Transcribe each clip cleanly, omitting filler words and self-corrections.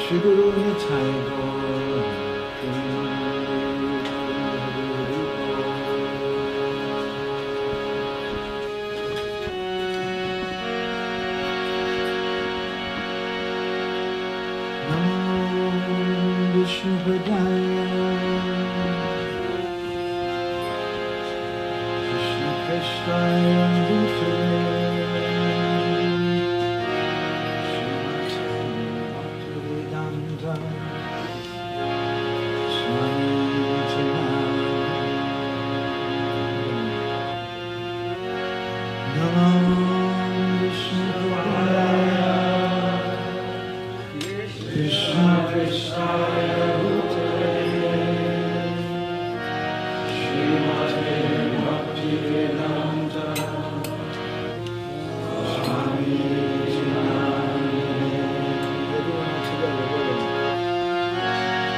Shri Guru Nitai Gaur Namo Vishnu Padaya Krishna Krishnaya Bhutale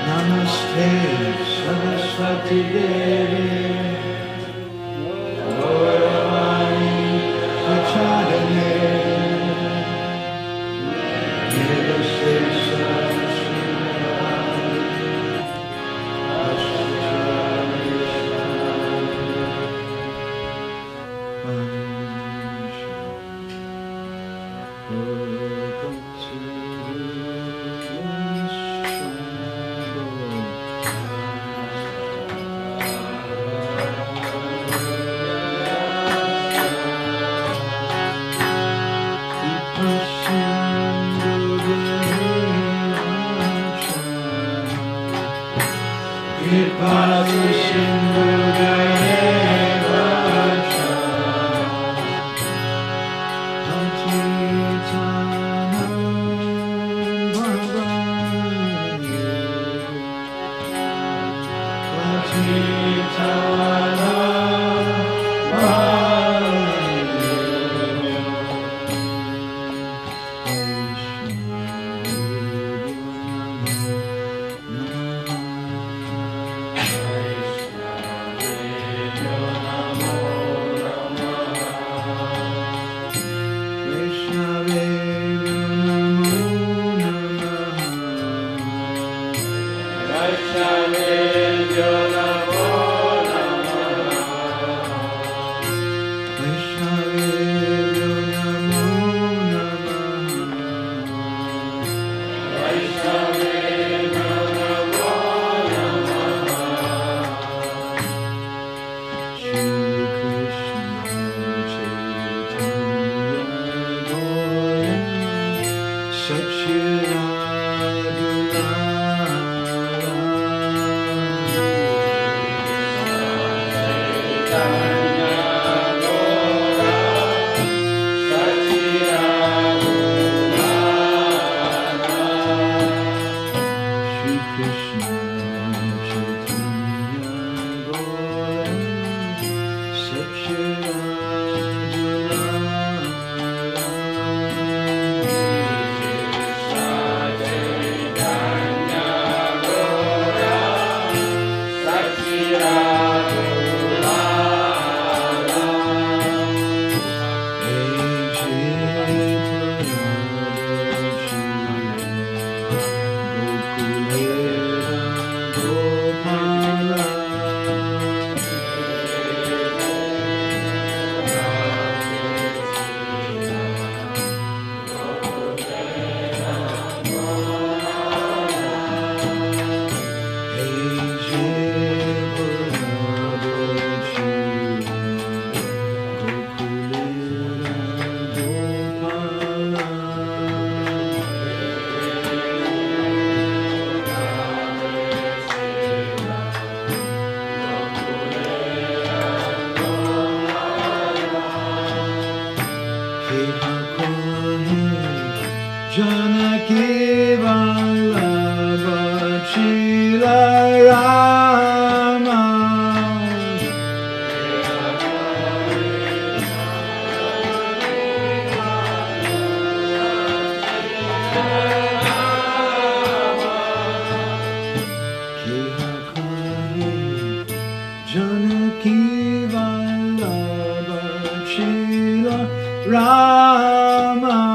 Namaste Saraswati Devi Gauravani Pracharane Namaste Saraswati Rama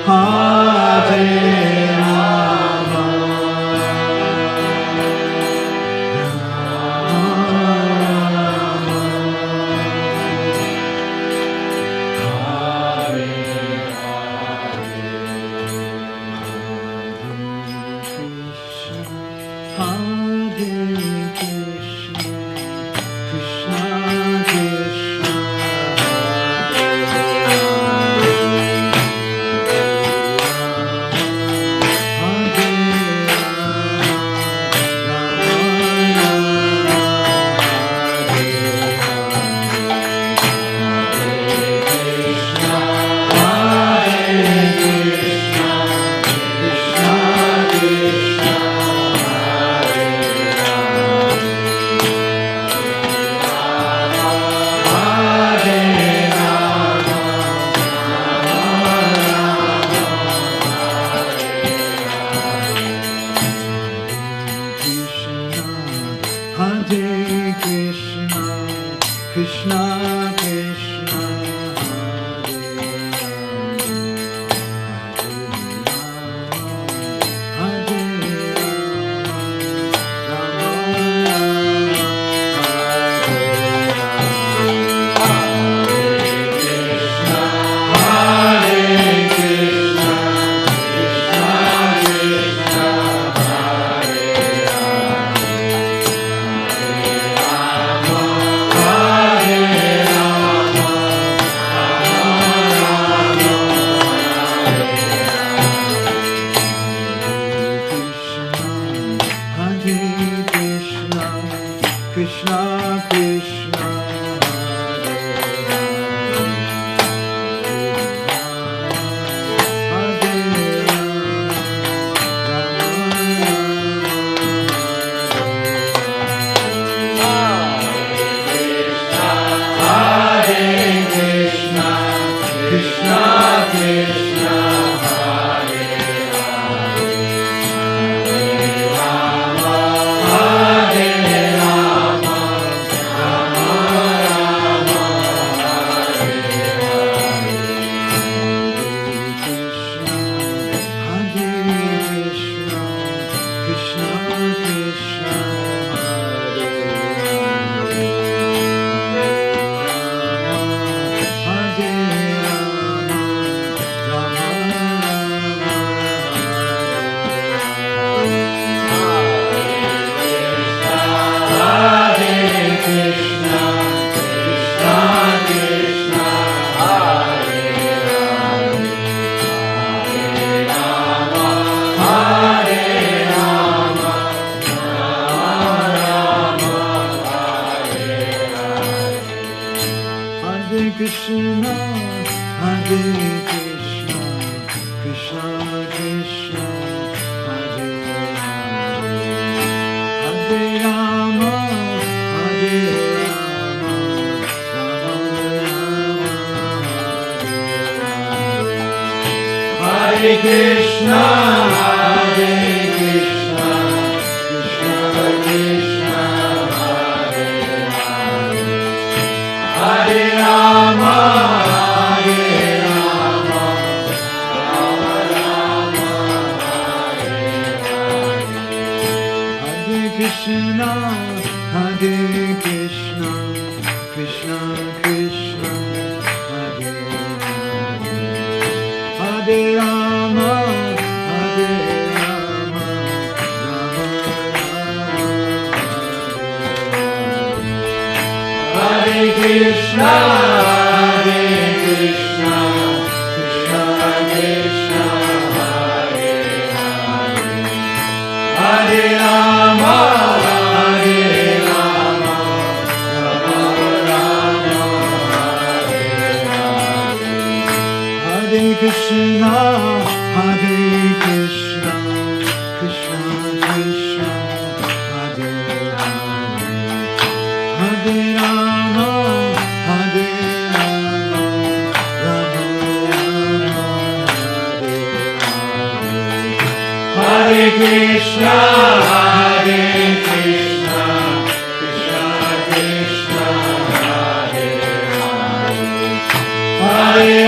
Hare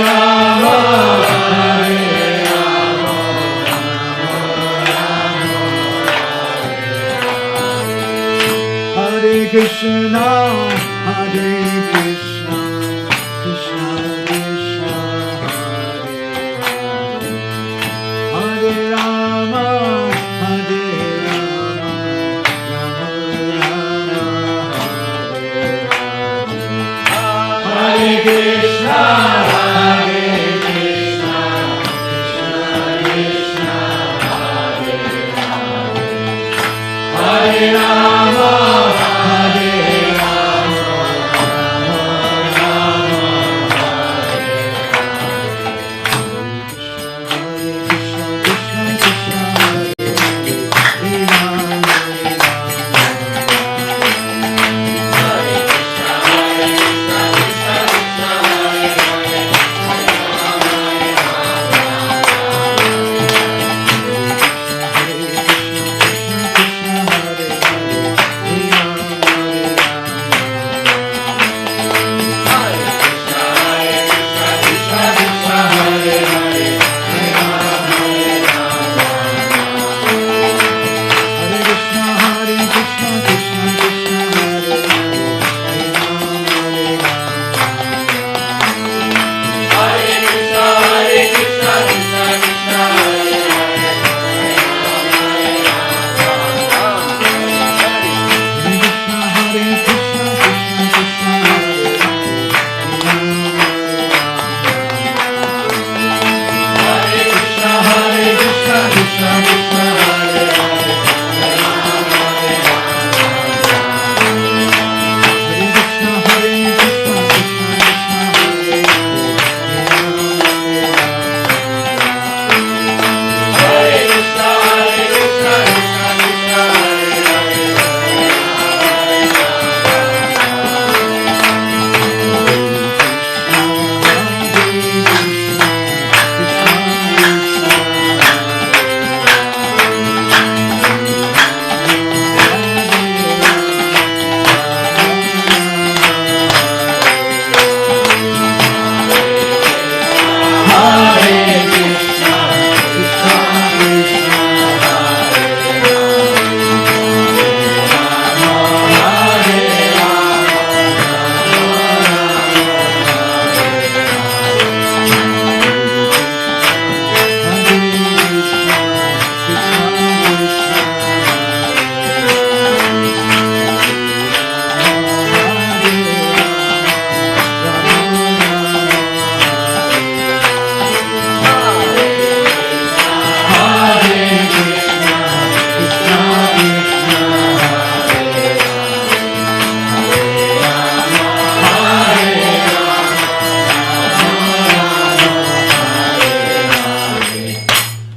Rama, Hare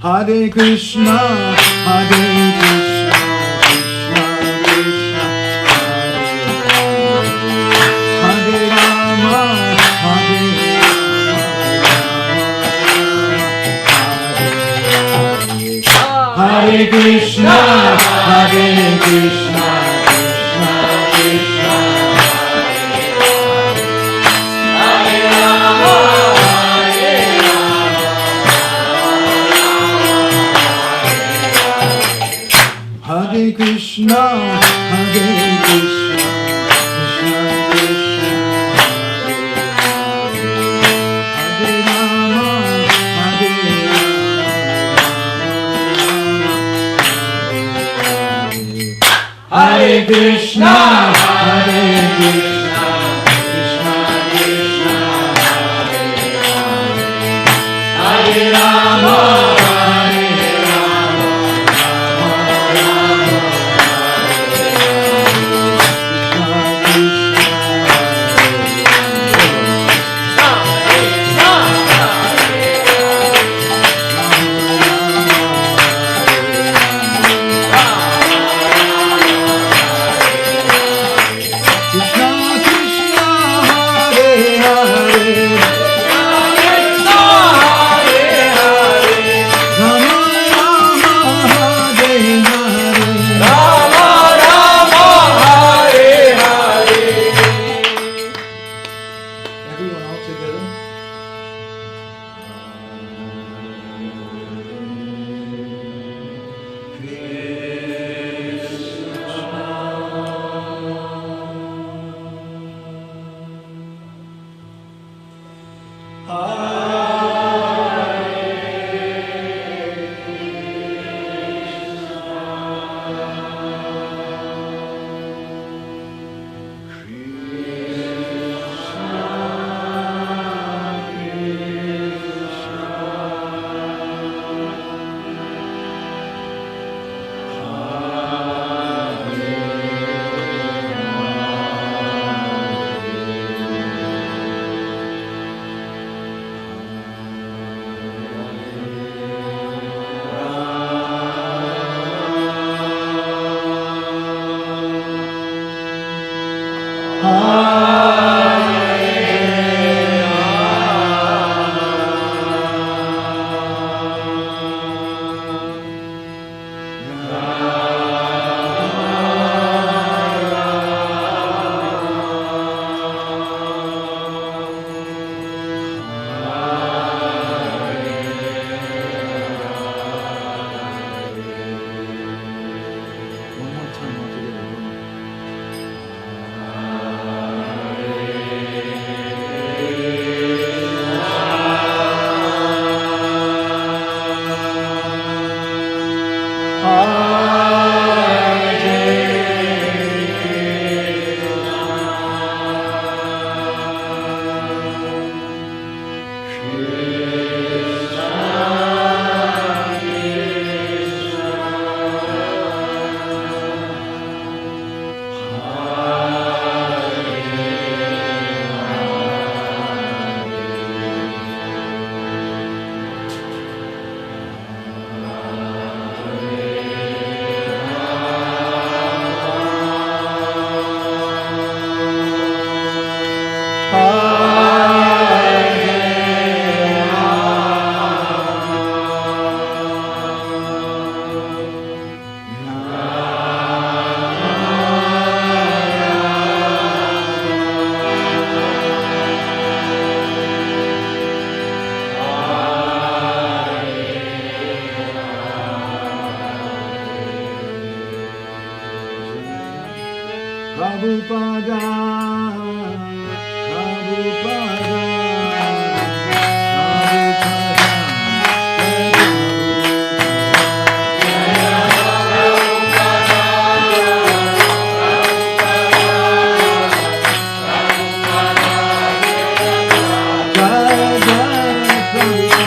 Hare Krishna, Hare Krishna, Krishna Krishna, Hare Rama, Hare Rama, Hare Krishna, Hare Krishna, Krishna Krishna, Hare Rama, Hare Krishna, Hare Krishna, Krishna Krishna, Hare Rama, Hare Rama, Hare Krishna, Hare Krishna, Krishna Krishna, Hare Rama, Prabhupada, Prabhupada, Prabhupada,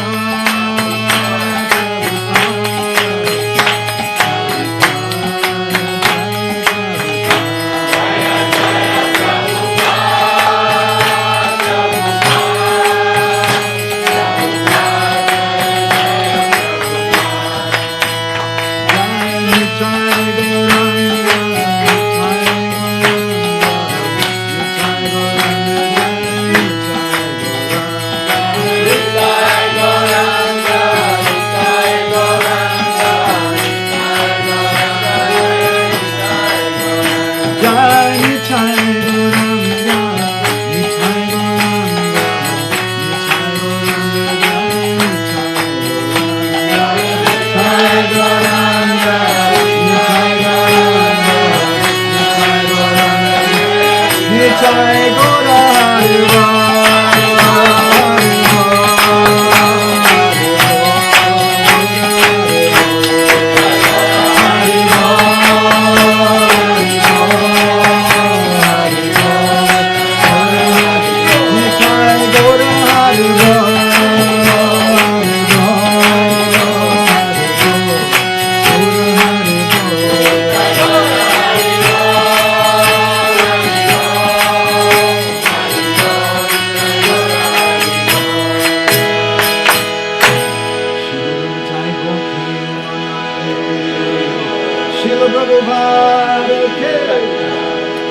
Prabhupada ke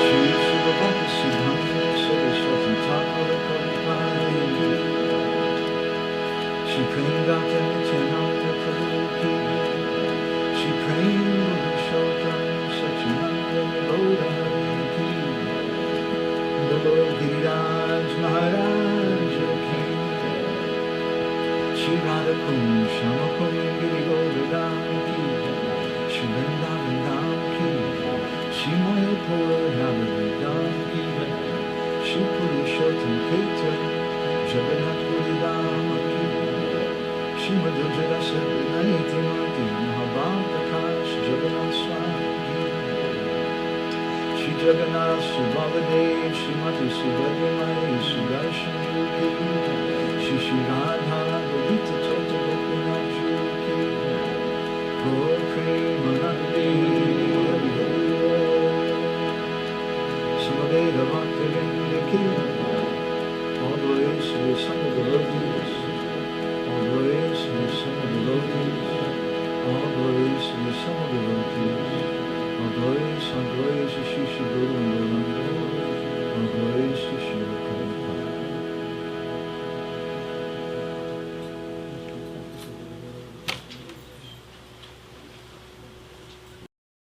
Shri Srila Bhakti Siddhanta Saraswati Thakur Prabhupada ki Shri Premdata Nityananda Prabhu ki Shri Prem Purushottam Sachinanda Gaurahari ki Bolo Giriraj Maharaj ki Shri Radha Kund Shama Kund Giri Govardhan ki Shri Vrindavan Dham ki Shri Mayapur Navadvipam ki Shri Purushottam Kirtan Jagannath Puri Dham ki Shri Madhu Jagasa Vinayati Mati Mahabhav Prakash Jagannath Swami ki Shri Jagannath Subhavadev Shri Mati Subhadramani Sudarshan ki Shri Shri Radha Gopita Tota Gopinath ki Gaur Premanande Hari Hari Samaveda Bhaktivinoda ki all the ways to the son of the devotees, all the ways to the son of the devotees, all the ways to the son of the devotees, all the ways to Shri Shri Guru and Golanda, all the ways to Shri Prabhupada.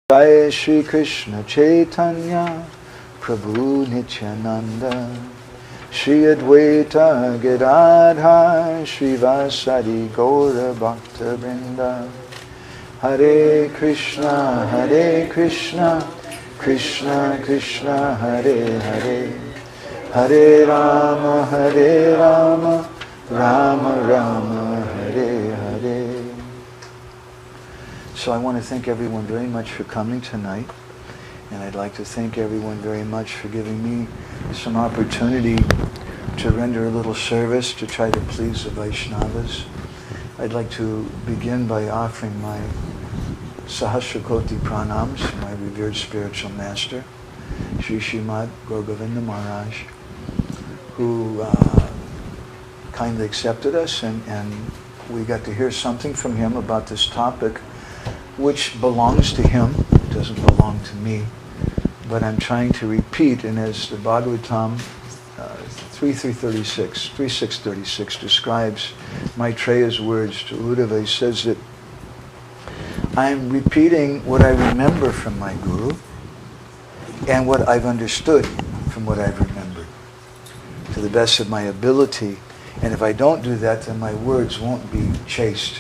Jai Shri Krishna Chaitanya Prabhu Nityananda Shri Advaita Gadadhar Shri Vasadi Gaura Bhakta Vrinda Hare Krishna Krishna Krishna Hare Hare Hare Rama Rama Rama Hare Hare. So I want to thank everyone very much for coming tonight. And I'd like to thank everyone very much for giving me some opportunity to render a little service to try to please the Vaishnavas. I'd like to begin by offering my Sahasrakoti pranams to my revered spiritual master, Sri Srimad Gaur Govinda Maharaj, who kindly accepted us, and we got to hear something from him about this topic, which belongs to him, doesn't belong to me, but I'm trying to repeat, and as the Bhagavatam 3636 describes Maitreya's words to Uddhava, he says that I'm repeating what I remember from my Guru and what I've understood from what I've remembered to the best of my ability, and if I don't do that, then my words won't be chaste.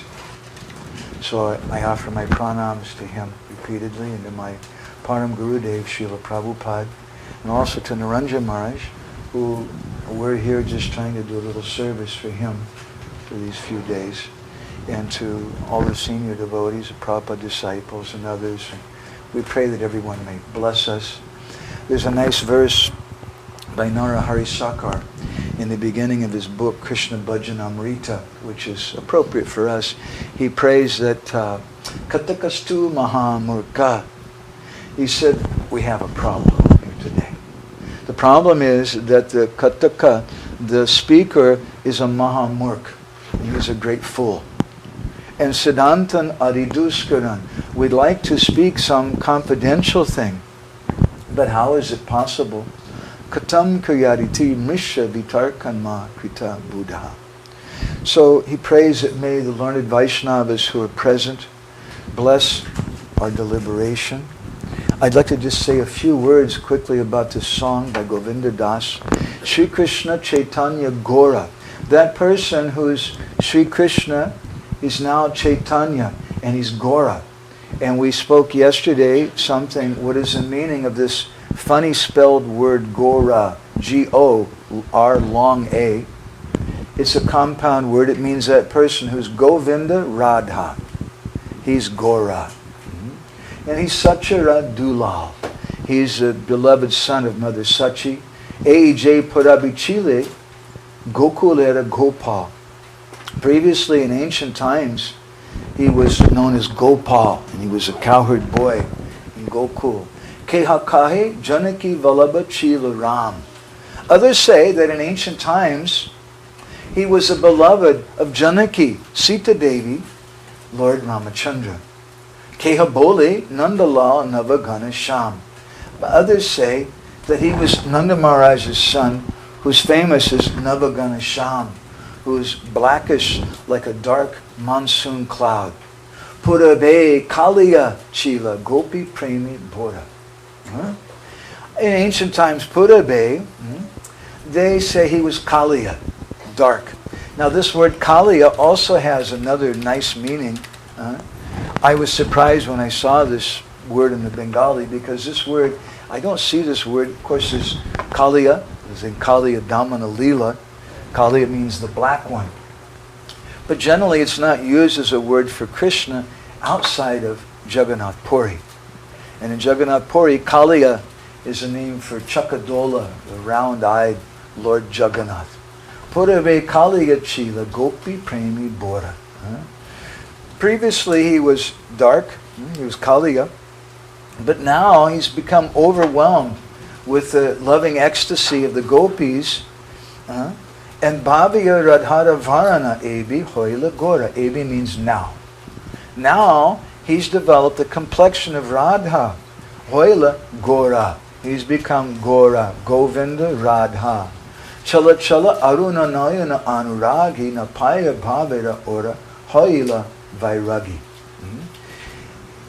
So I offer my pranams to him repeatedly, and to my Param Gurudev, Srila Prabhupada, and also to Naranjan Maharaj, who we're here just trying to do a little service for him for these few days, and to all the senior devotees, the Prabhupada disciples and others. And we pray that everyone may bless us. There's a nice verse by Narahari Sakar in the beginning of his book, Krishna Bhajanamrita, which is appropriate for us. He prays that Katakastu Mahamurka. He said, we have a problem here today. The problem is that the Kataka, the speaker, is a Mahamurk. He's a great fool. And Siddhantan Adiduskaran, we'd like to speak some confidential thing, but how is it possible? Katam Karyariti Mrisha Vitarkanma Krita Buddha. So he prays that may the learned Vaishnavas who are present bless our deliberation. I'd like to just say a few words quickly about this song by Govinda Das. Sri Krishna Chaitanya Gora. That person who's Sri Krishna is now Chaitanya, and he's Gora. And we spoke yesterday something, what is the meaning of this funny spelled word Gora, G-O-R long A. It's a compound word. It means that person who's Govinda Radha. He's Gora. And he's Sachara Dulal. He's a beloved son of Mother Sachi. A.J. Purabichile, Gokulera Gopal. Previously in ancient times, he was known as Gopal, and he was a cowherd boy in Gokul. Kehakahe Janaki Vallabha Chila Ram. Others say that in ancient times, he was a beloved of Janaki, Sita Devi, Lord Ramachandra. Kehabole Nandalal Navaganasham. But others say that he was Nanda Maharaj's son, who's famous as Navaganasham, who's blackish like a dark monsoon cloud. Purabe Kaliya Chila Gopi Premi Bora. In ancient times, Purabe, they say he was Kaliya, dark. Now this word Kaliya also has another nice meaning. I was surprised when I saw this word in the Bengali, because this word, I don't see this word. Of course, there's Kaliya, there's in Kaliya Damana Lila. Kaliya means the black one. But generally it's not used as a word for Krishna outside of Jagannath Puri. And in Jagannath Puri, Kaliya is a name for Chakadola, the round-eyed Lord Jagannath. Purave Kaliya Chila Gopi Premi Bora. Previously he was dark, he was Kaliya, but now he's become overwhelmed with the loving ecstasy of the gopis. And Bhavya Radhara Varana Ebi Hoila Gora. Ebi means now. Now he's developed the complexion of Radha. Hoila Gora. He's become Gora. Govinda Radha. Chala Chala Aruna Nayana Anuragi Napaya Bhavira Ora Hoila Vairagi.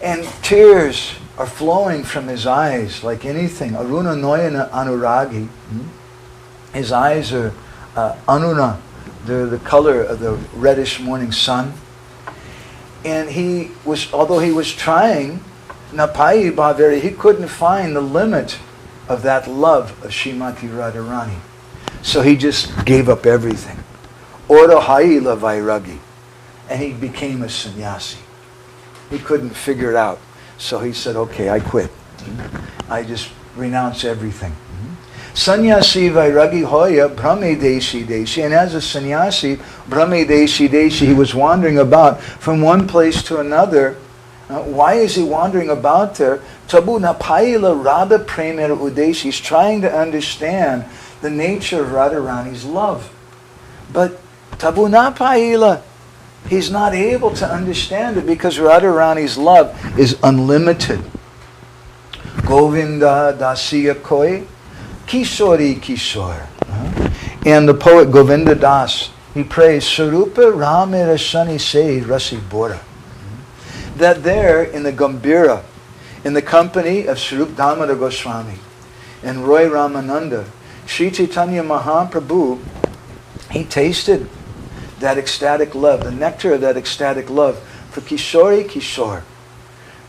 And tears are flowing from his eyes like anything. Aruna Nayana Anuragi. His eyes are Anuna, they're the color of the reddish morning sun. And he was, although he was trying, Napai Bhaveri, he couldn't find the limit of that love of Srimati Radharani. So he just gave up everything. Ora Haila Vairagi. And he became a sannyasi. He couldn't figure it out. So he said, okay, I quit. I just renounce everything. Sannyasi Vairagi Hoya Brahme Deshi Deshi. And as a sannyasi, Brahme Deshi Deshi, he was wandering about from one place to another. Why is he wandering about there? Tabu Napaila Radha Premer Udeshi. He's trying to understand the nature of Radharani's love. But Tabu Napaila, he's not able to understand it because Radharani's love is unlimited. Govinda Dasiya Koi Kishori Kishor. And the poet Govinda Das, he prays, Sarupa Ramira Shani Se Rasi Bora. That there in the Gambhira, in the company of Swarup Damodar Goswami and Roy Ramananda, Sri Chaitanya Mahaprabhu, he tasted that ecstatic love, the nectar of that ecstatic love for Kishori Kishor,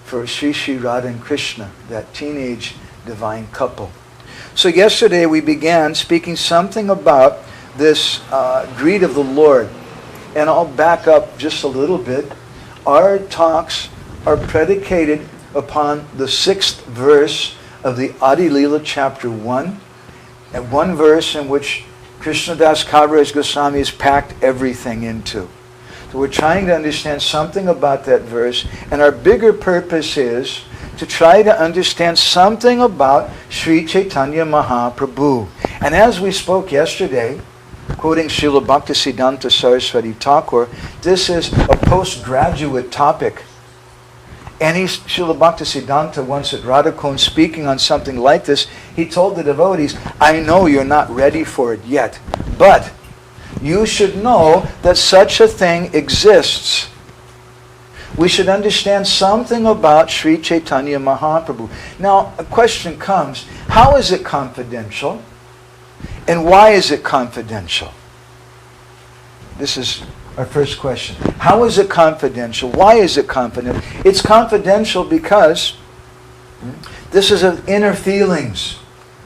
for Sri Sri Radha and Krishna, that teenage divine couple. So yesterday we began speaking something about this greed of the Lord. And I'll back up just a little bit. Our talks are predicated upon the 6th verse of the Adi Lila chapter 1. And one verse in which Krishnadas Kaviraj Goswami has packed everything into. So we're trying to understand something about that verse. And our bigger purpose is to try to understand something about Sri Chaitanya Mahaprabhu. And as we spoke yesterday, quoting Srila Bhaktisiddhanta Saraswati Thakur, this is a postgraduate topic. And Srila Bhaktisiddhanta once at Radhakund speaking on something like this, he told the devotees, I know you're not ready for it yet, but you should know that such a thing exists. We should understand something about Sri Chaitanya Mahaprabhu. Now, a question comes, how is it confidential? And why is it confidential? This is our first question. How is it confidential? Why is it confidential? It's confidential because this is the inner feelings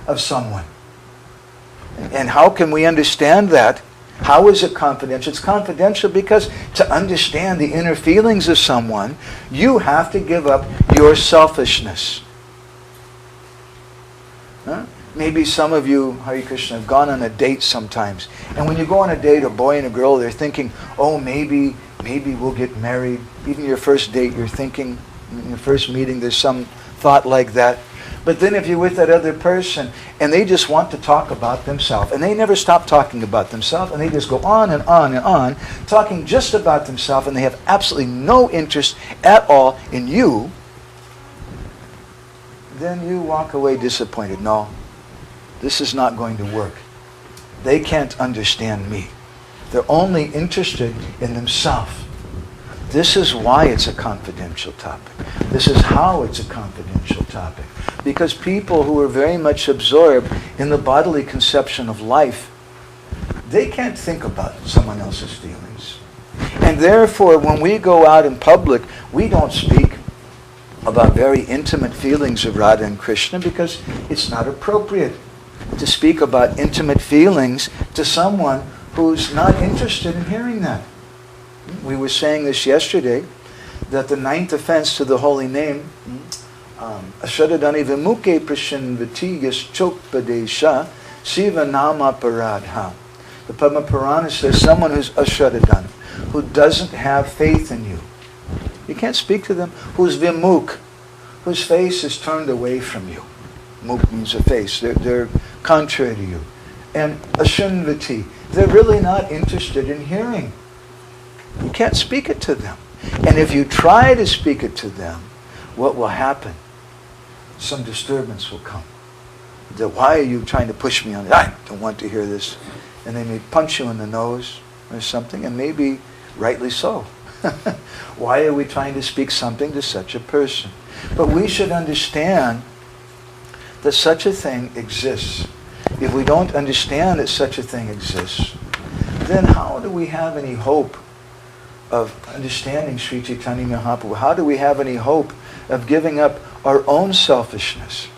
of someone. And how can we understand that? How is it confidential? It's confidential because to understand the inner feelings of someone, you have to give up your selfishness. Maybe some of you, Hare Krishna, have gone on a date sometimes. And when you go on a date, a boy and a girl, they're thinking, oh, maybe we'll get married. Even your first date, you're thinking, in your first meeting, there's some thought like that. But then if you're with that other person and they just want to talk about themselves, and they never stop talking about themselves, and they just go on and on and on, talking just about themselves, and they have absolutely no interest at all in you, then you walk away disappointed. No, this is not going to work. They can't understand me. They're only interested in themselves. This is why it's a confidential topic. This is how it's a confidential topic. Because people who are very much absorbed in the bodily conception of life, they can't think about someone else's feelings. And therefore, when we go out in public, we don't speak about very intimate feelings of Radha and Krishna because it's not appropriate to speak about intimate feelings to someone who's not interested in hearing that. We were saying this yesterday, that the ninth offense to the holy name, Ashadadani Vimuke Prashinvati Yaschokpadesha Siva Nama Paradha. The Padma Purana says someone who's Ashadadana, who doesn't have faith in you. You can't speak to them. Who's Vimuk, whose face is turned away from you. Muk means a face. They're contrary to you. And Ashinvati, they're really not interested in hearing. You can't speak it to them. And if you try to speak it to them, what will happen? Some disturbance will come. Why are you trying to push me on it? I don't want to hear this. And they may punch you in the nose or something, and maybe rightly so. Why are we trying to speak something to such a person? But we should understand that such a thing exists. If we don't understand that such a thing exists, then how do we have any hope of understanding Sri Chaitanya Mahaprabhu? How do we have any hope of giving up our own selfishness?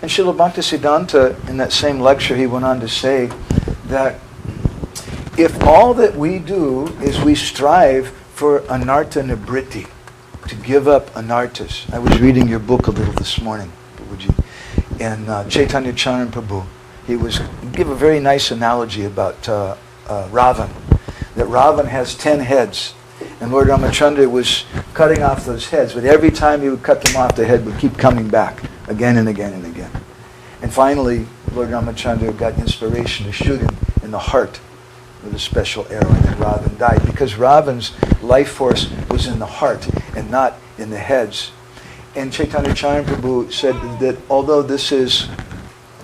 And Srila Bhaktisiddhanta, in that same lecture, he went on to say that if all that we do is we strive for anartha nibriti, to give up anarthas. I was reading your book a little this morning, and Chaitanya Charan Prabhu, he give a very nice analogy about Ravan. That Ravan has 10 heads. And Lord Ramachandra was cutting off those heads. But every time he would cut them off, the head would keep coming back again and again and again. And finally, Lord Ramachandra got inspiration to shoot him in the heart with a special arrow. And then Ravan died. Because Ravan's life force was in the heart and not in the heads. And Chaitanya Charan Prabhu said that although this is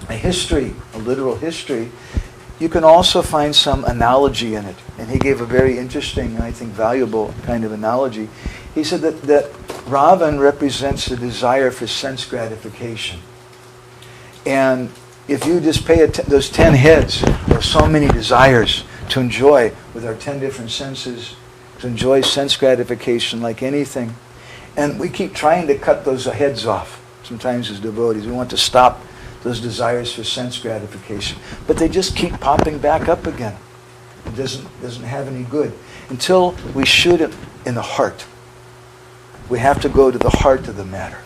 a history, a literal history, you can also find some analogy in it. And he gave a very interesting and I think valuable kind of analogy. He said that Ravan represents the desire for sense gratification. And if you just pay those 10 heads, or so many desires to enjoy with our 10 different senses, to enjoy sense gratification like anything. And we keep trying to cut those heads off. Sometimes as devotees, we want to stop those desires for sense gratification. But they just keep popping back up again. It doesn't have any good. Until we shoot it in the heart. We have to go to the heart of the matter.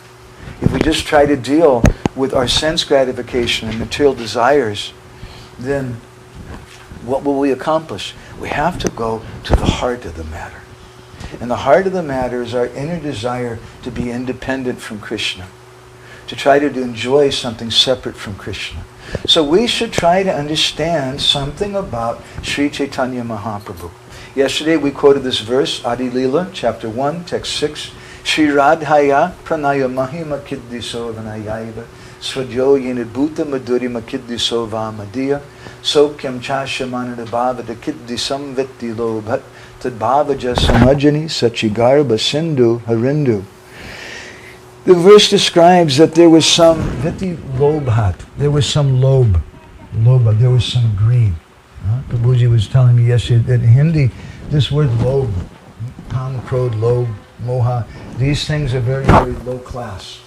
If we just try to deal with our sense gratification and material desires, then what will we accomplish? We have to go to the heart of the matter. And the heart of the matter is our inner desire to be independent from Krishna. To try to enjoy something separate from Krishna. So we should try to understand something about Sri Chaitanya Mahaprabhu. Yesterday we quoted this verse, Adi Leela, chapter 1, text 6. Shri Radhaya pranaya mahima kiddiso vanayaiva svadyo yenidbhuta madhurima kiddiso vamadiya sokyam chashamanadabhavata kiddisam vitti lobhat tadbhavaja samajani sachigarba sindhu harindu. The verse describes that there was some viti lobhat, there was some lobha, there was some greed. Prabhuji was telling me yesterday that in Hindi, this word lob, kam, krodh, lob, moha, these things are very, very low class.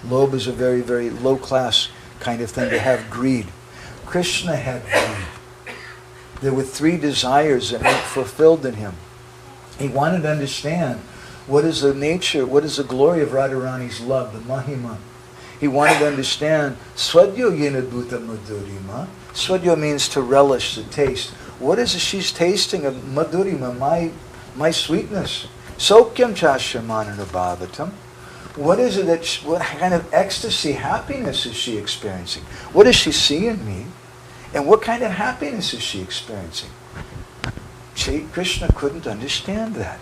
Lob is a very, very low class kind of thing to have greed. Krishna had greed. There were 3 desires that weren't fulfilled in him. He wanted to understand what is the nature, what is the glory of Radharani's love, the Mahima. He wanted to understand, Swadyo yenadbhuta madhurima. Swadyo means to relish, the taste. What is it she's tasting of madhurima, my sweetness? Sokyam chasyamanana bhavatam. What is it what kind of ecstasy, happiness is she experiencing? What does she see in me? And what kind of happiness is she experiencing? Krishna couldn't understand that.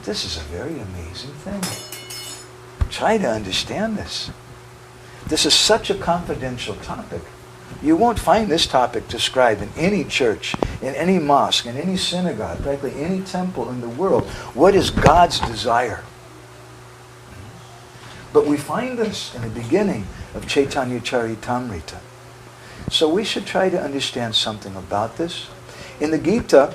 This is a very amazing thing. Try to understand this. This is such a confidential topic. You won't find this topic described in any church, in any mosque, in any synagogue, practically any temple in the world. What is God's desire? But we find this in the beginning of Chaitanya Charitamrita. So we should try to understand something about this. In the Gita,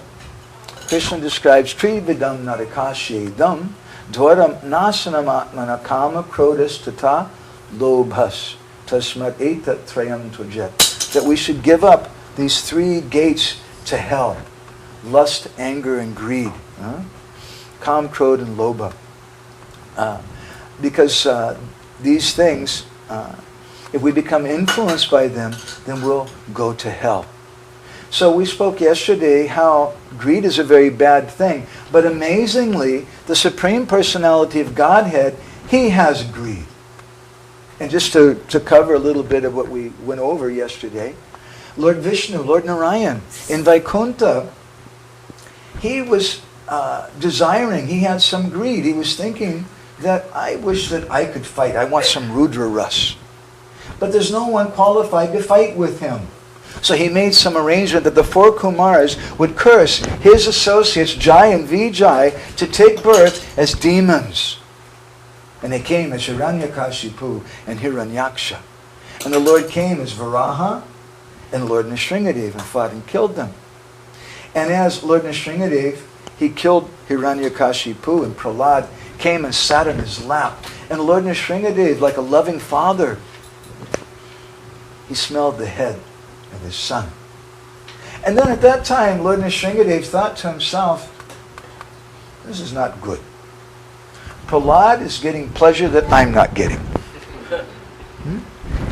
Krishna describes Trividam Narakashyedam Dwaram Nasanam Atmana Kama Krodas Tata Lobhas Tasmat Etat Trayam Tujet. That we should give up these three gates to hell. Lust, anger, and greed. Kam, Krod, and Lobha. Because these things, if we become influenced by them, then we'll go to hell. So we spoke yesterday how greed is a very bad thing. But amazingly, the Supreme Personality of Godhead, He has greed. And just to cover a little bit of what we went over yesterday, Lord Vishnu, Lord Narayan, in Vaikuntha, He was desiring, He had some greed. He was thinking that I wish that I could fight. I want some Rudra Ras. But there's no one qualified to fight with Him. So He made some arrangement that the four Kumars would curse His associates, Jai and Vijay, to take birth as demons. And they came as Hiranyakashipu and Hiranyaksha. And the Lord came as Varaha and Lord Nrsingadev and fought and killed them. And as Lord Nrsingadev, he killed Hiranyakashipu, and Prahlad came and sat on his lap. And Lord Nrsingadev, like a loving father, he smelled the head of his son. And then at that time, Lord Nrsingadev thought to himself, this is not good. Prahlad is getting pleasure that I'm not getting.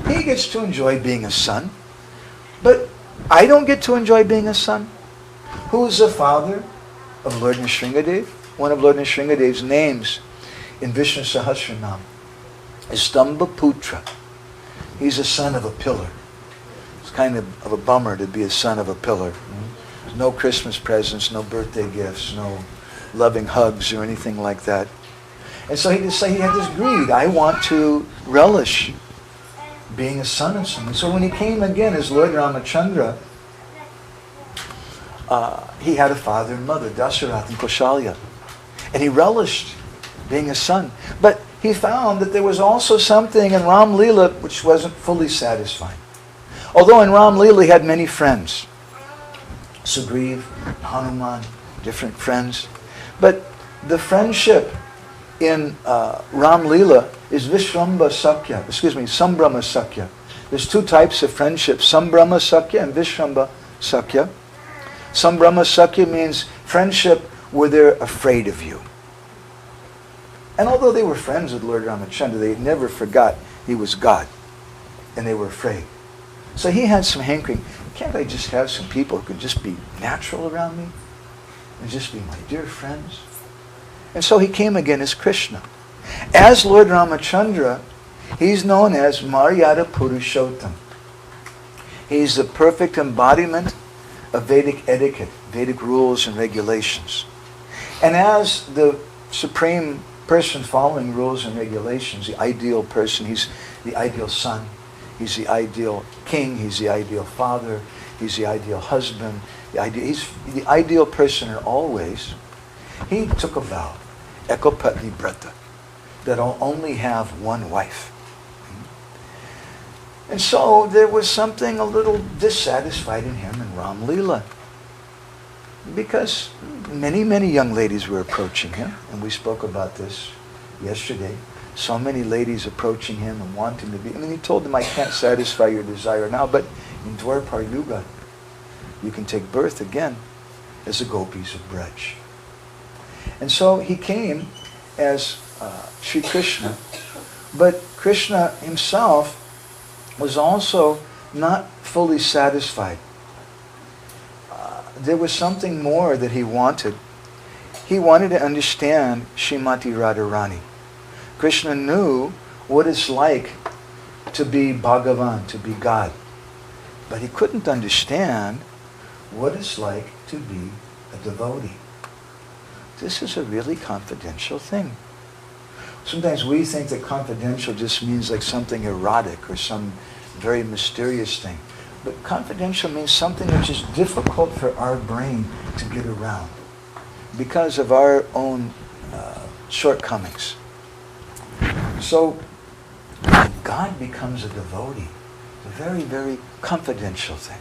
He gets to enjoy being a son, but I don't get to enjoy being a son. Who is the father of Lord Nrsingadev? One of Lord Nrsingadev's names in Vishnu Sahasranam is Stamba Putra. He's a son of a pillar. It's kind of a bummer to be a son of a pillar. No Christmas presents, no birthday gifts, no loving hugs or anything like that. And so he had this greed. I want to relish being a son of someone. So when he came again as Lord Ramachandra, he had a father and mother, Dasarath and Kaushalya. And he relished being a son. But he found that there was also something in Ram Leela which wasn't fully satisfying. Although in Ram Leela he had many friends. Sugriv, Hanuman, different friends. But the friendship in Ram Leela is Vishramba Sakya. Sambrahma Sakya. There's two types of friendship, Sambrahma Sakya and Vishramba Sakya. Sambrahma Sakya means friendship where they're afraid of you. And although they were friends with Lord Ramachandra, they never forgot he was God. And they were afraid. So he had some hankering. Can't I just have some people who could just be natural around me? And just be my dear friends? And so he came again as Krishna. As Lord Ramachandra, he's known as Maryada Purushottam. He's the perfect embodiment of Vedic etiquette, Vedic rules and regulations. And as the supreme person following rules and regulations, the ideal person, he's the ideal son, he's the ideal king, he's the ideal father, he's the ideal husband, he's the ideal person in all ways. He took a vow, Ekapatni Brata, that I'll only have one wife. And so there was something a little dissatisfied in him in Ram Leela. Because many, many young ladies were approaching him, and we spoke about this yesterday. So many ladies approaching him and wanting to be. He told them, I can't satisfy your desire now, but in Dwarpar Yuga, you can take birth again as the gopis of Braj. And so he came as Sri Krishna, but Krishna himself was also not fully satisfied. There was something more that he wanted. He wanted to understand Srimati Radharani. Krishna knew what it's like to be Bhagavan, to be God. But he couldn't understand what it's like to be a devotee. This is a really confidential thing. Sometimes we think that confidential just means like something erotic or some very mysterious thing. But confidential means something which is difficult for our brain to get around because of our own shortcomings. So when God becomes a devotee, it's a very, very confidential thing.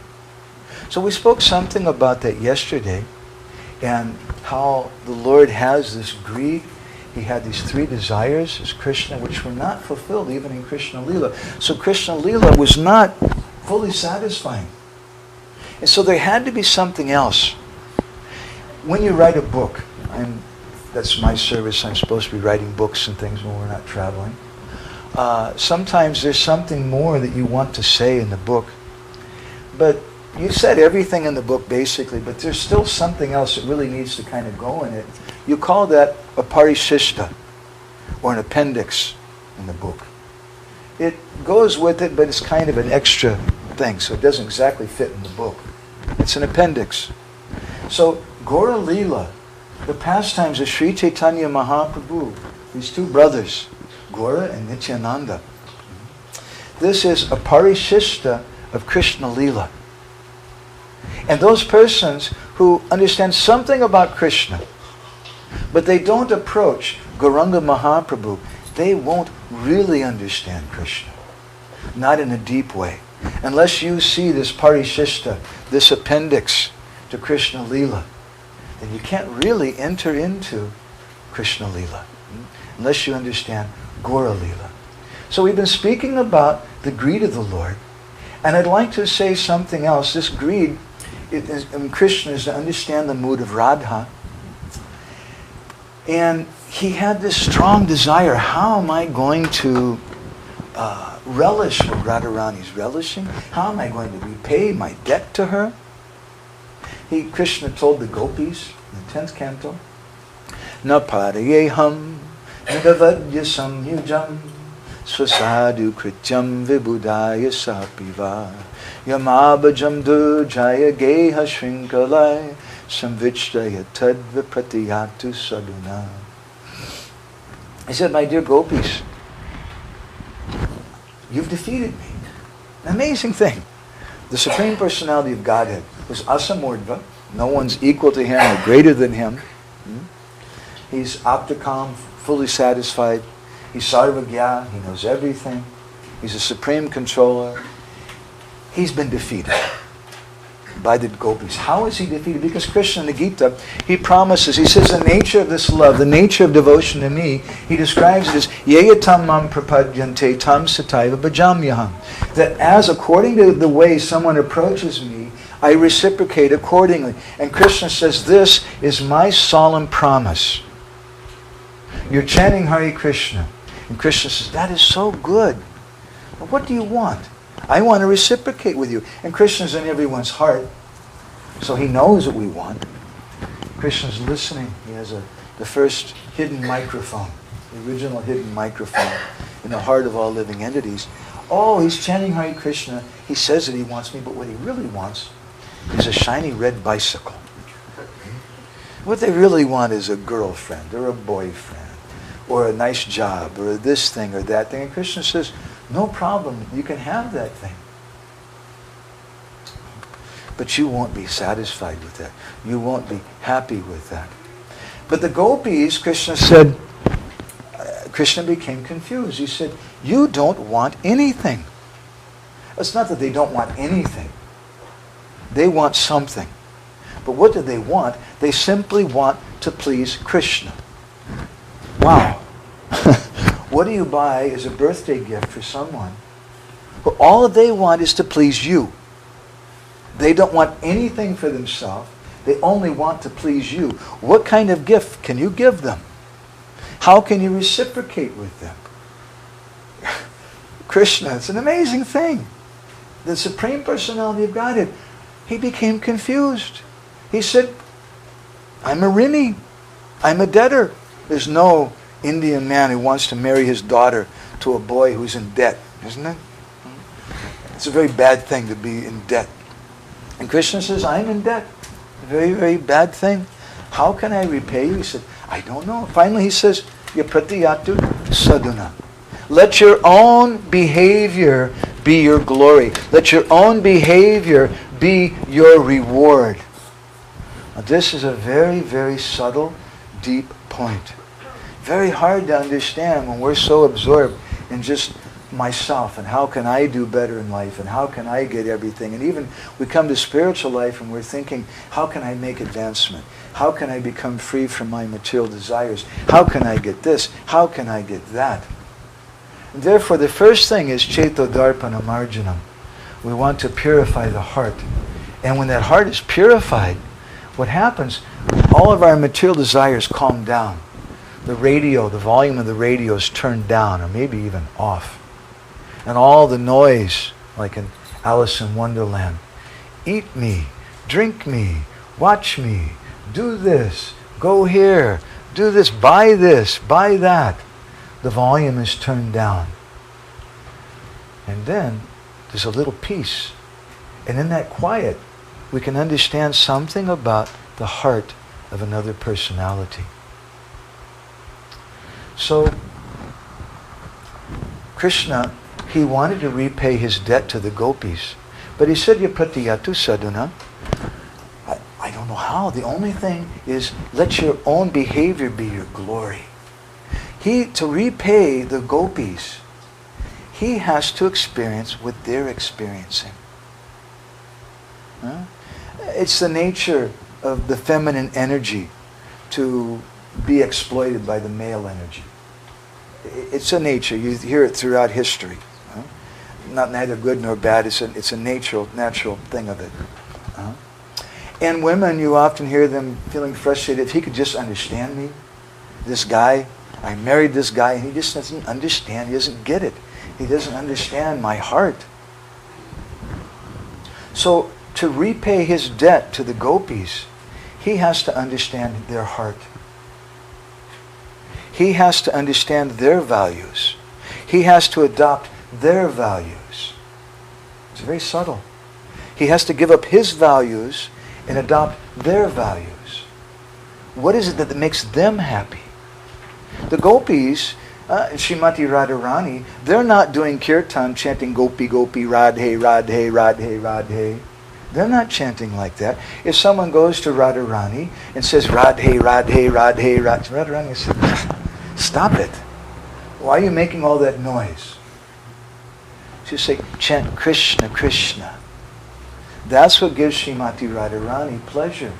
So we spoke something about that yesterday, and how the Lord has this greed. He had these three desires as Krishna, which were not fulfilled even in Krishna Lila. So Krishna Lila was not fully satisfying. And so there had to be something else. When you write a book, that's my service, I'm supposed to be writing books and things when we're not traveling. Sometimes there's something more that you want to say in the book. But you said everything in the book basically, but there's still something else that really needs to kind of go in it. You call that a parishishta, or an appendix in the book. It goes with it, but it's kind of an extra thing, so it doesn't exactly fit in the book. It's an appendix. So Gaura Lila, the pastimes of Sri Chaitanya Mahaprabhu, these two brothers, Gaura and Nityananda. This is a parishishta of Krishna Lila. And those persons who understand something about Krishna, but they don't approach Gauranga Mahaprabhu, they won't really understand Krishna. Not in a deep way. Unless you see this parishishta, this appendix to Krishna Lila, then you can't really enter into Krishna Lila. Unless you understand Gaura Lila. So we've been speaking about the greed of the Lord. And I'd like to say something else. This greed in Krishna is to understand the mood of Radha. And he had this strong desire. How am I going to relish what Radharani's relishing? How am I going to repay my debt to her? Krishna told the gopis in the 10th canto, Na parayeham nidavadya samyujam swasadu krityam vibudaya sapiva yamabhajam durjaya geha shrinkalai samvichdaya tadva pratiyatu saduna. He said, my dear gopis, you've defeated me. An amazing thing. The Supreme Personality of Godhead was asamurdva. No one's equal to him or greater than him. He's aptakam, fully satisfied. He's sarvagya, he knows everything. He's a supreme controller. He's been defeated by the gopis. How is he defeated? Because Krishna in the Gita, he promises, he says the nature of this love, the nature of devotion to me, he describes it as yeyatam mam prapadyante tam sataiva bhajamyaham. That as according to the way someone approaches me, I reciprocate accordingly. And Krishna says, this is my solemn promise. You're chanting Hare Krishna. And Krishna says, that is so good. But what do you want? I want to reciprocate with you. And Krishna's in everyone's heart. So he knows what we want. Krishna's listening. He has the first hidden microphone. The original hidden microphone in the heart of all living entities. Oh, he's chanting Hare Krishna. He says that he wants me, but what he really wants is a shiny red bicycle. What they really want is a girlfriend or a boyfriend or a nice job or this thing or that thing. And Krishna says, no problem, you can have that thing. But you won't be satisfied with that. You won't be happy with that. But the gopis, Krishna said, Krishna became confused. He said, you don't want anything. It's not that they don't want anything. They want something. But what do they want? They simply want to please Krishna. Wow. What do you buy as a birthday gift for someone? Well, all they want is to please you. They don't want anything for themselves. They only want to please you. What kind of gift can you give them? How can you reciprocate with them? Krishna, it's an amazing thing. The Supreme Personality of Godhead, he became confused. He said, I'm a rini. I'm a debtor. There's no Indian man who wants to marry his daughter to a boy who's in debt, isn't it? It's a very bad thing to be in debt. And Krishna says, I'm in debt. A very, very bad thing. How can I repay you? He said, I don't know. Finally he says, Yapratiyatu sadhuna. Let your own behavior be your glory. Let your own behavior be your reward. Now, this is a very, very subtle, deep point. Very hard to understand when we're so absorbed in just myself and how can I do better in life and how can I get everything. And even we come to spiritual life and we're thinking, how can I make advancement? How can I become free from my material desires? How can I get this? How can I get that? And therefore, the first thing is Cetodarpana Marjanam. We want to purify the heart. And when that heart is purified, what happens? All of our material desires calm down. The volume of the radio is turned down or maybe even off. And all the noise, like in Alice in Wonderland, eat me, drink me, watch me, do this, go here, do this, buy that. The volume is turned down. And then there's a little peace. And in that quiet, we can understand something about the heart of another personality. So, Krishna, he wanted to repay his debt to the gopis. But he said, Yapratiyatu sadhuna. I don't know how. The only thing is, let your own behavior be your glory. To repay the gopis, he has to experience what they're experiencing. It's the nature of the feminine energy to be exploited by the male energy. It's a nature. You hear it throughout history. Not neither good nor bad. It's a natural thing of it. And women, you often hear them feeling frustrated. If he could just understand me, this guy, I married this guy, and he just doesn't understand. He doesn't get it. He doesn't understand my heart. So to repay his debt to the gopis, he has to understand their heart. He has to understand their values. He has to adopt their values. It's very subtle. He has to give up his values and adopt their values. What is it that makes them happy? The gopis, Srimati Radharani, they're not doing kirtan chanting Gopi Gopi Radhe Radhe Radhe Radhe. They're not chanting like that. If someone goes to Radharani and says Radhe Radhe Radhe Radhe, Radharani says, stop it. Why are you making all that noise? She say, chant Krishna Krishna. That's what gives Srimati Radharani pleasure.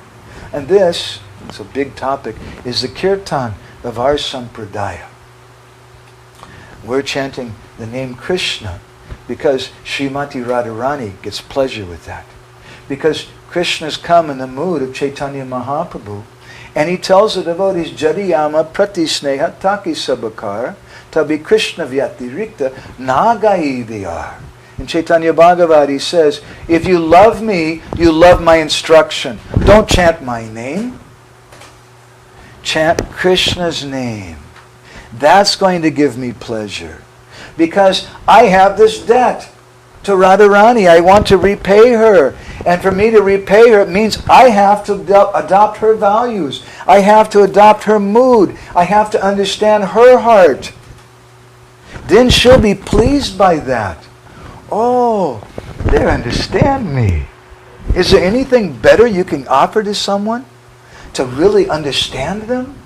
And this, it's a big topic, is the kirtan of our sampradaya. We're chanting the name Krishna because Srimati Radharani gets pleasure with that. Because Krishna's come in the mood of Chaitanya Mahaprabhu, and he tells the devotees, Jadiyama pratisneha taki sabakar tabi Krishna vyatirikta nagai vyar. In Chaitanya Bhagavat he says, if you love me, you love my instruction. Don't chant my name. Chant Krishna's name. That's going to give me pleasure. Because I have this debt to Radharani. I want to repay her. And for me to repay her, it means I have to adopt her values. I have to adopt her mood. I have to understand her heart. Then she'll be pleased by that. Oh, they understand me. Is there anything better you can offer to someone? To really understand them?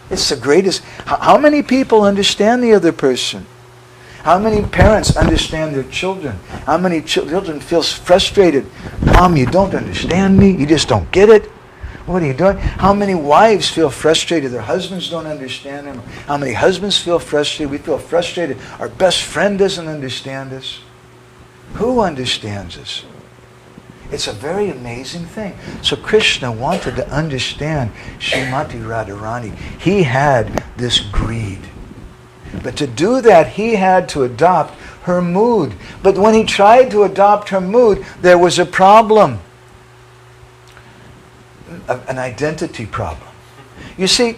It's the greatest. How many people understand the other person? How many parents understand their children? How many children feel frustrated? Mom, you don't understand me. You just don't get it. What are you doing? How many wives feel frustrated? Their husbands don't understand them. How many husbands feel frustrated? We feel frustrated. Our best friend doesn't understand us. Who understands us? It's a very amazing thing. So Krishna wanted to understand Srimati Radharani. He had this greed. But to do that, he had to adopt her mood. But when he tried to adopt her mood, there was a problem. An identity problem. You see,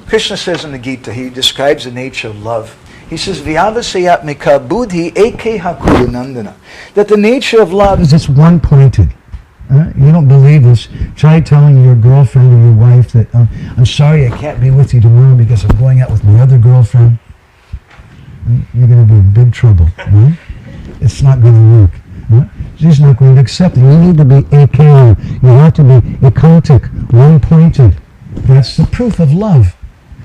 Krishna says in the Gita, he describes the nature of love. He says, Vyavasayatmika buddhi ekeha kulunandana. That the nature of love is it's one-pointed. You don't believe this? Try telling your girlfriend or your wife that, I'm sorry I can't be with you tomorrow because I'm going out with my other girlfriend. You're going to be in big trouble. Right? It's not going to work. Right? She's not going to accept it. You need to be ekeha. You have to be ekantic, one-pointed. That's the proof of love.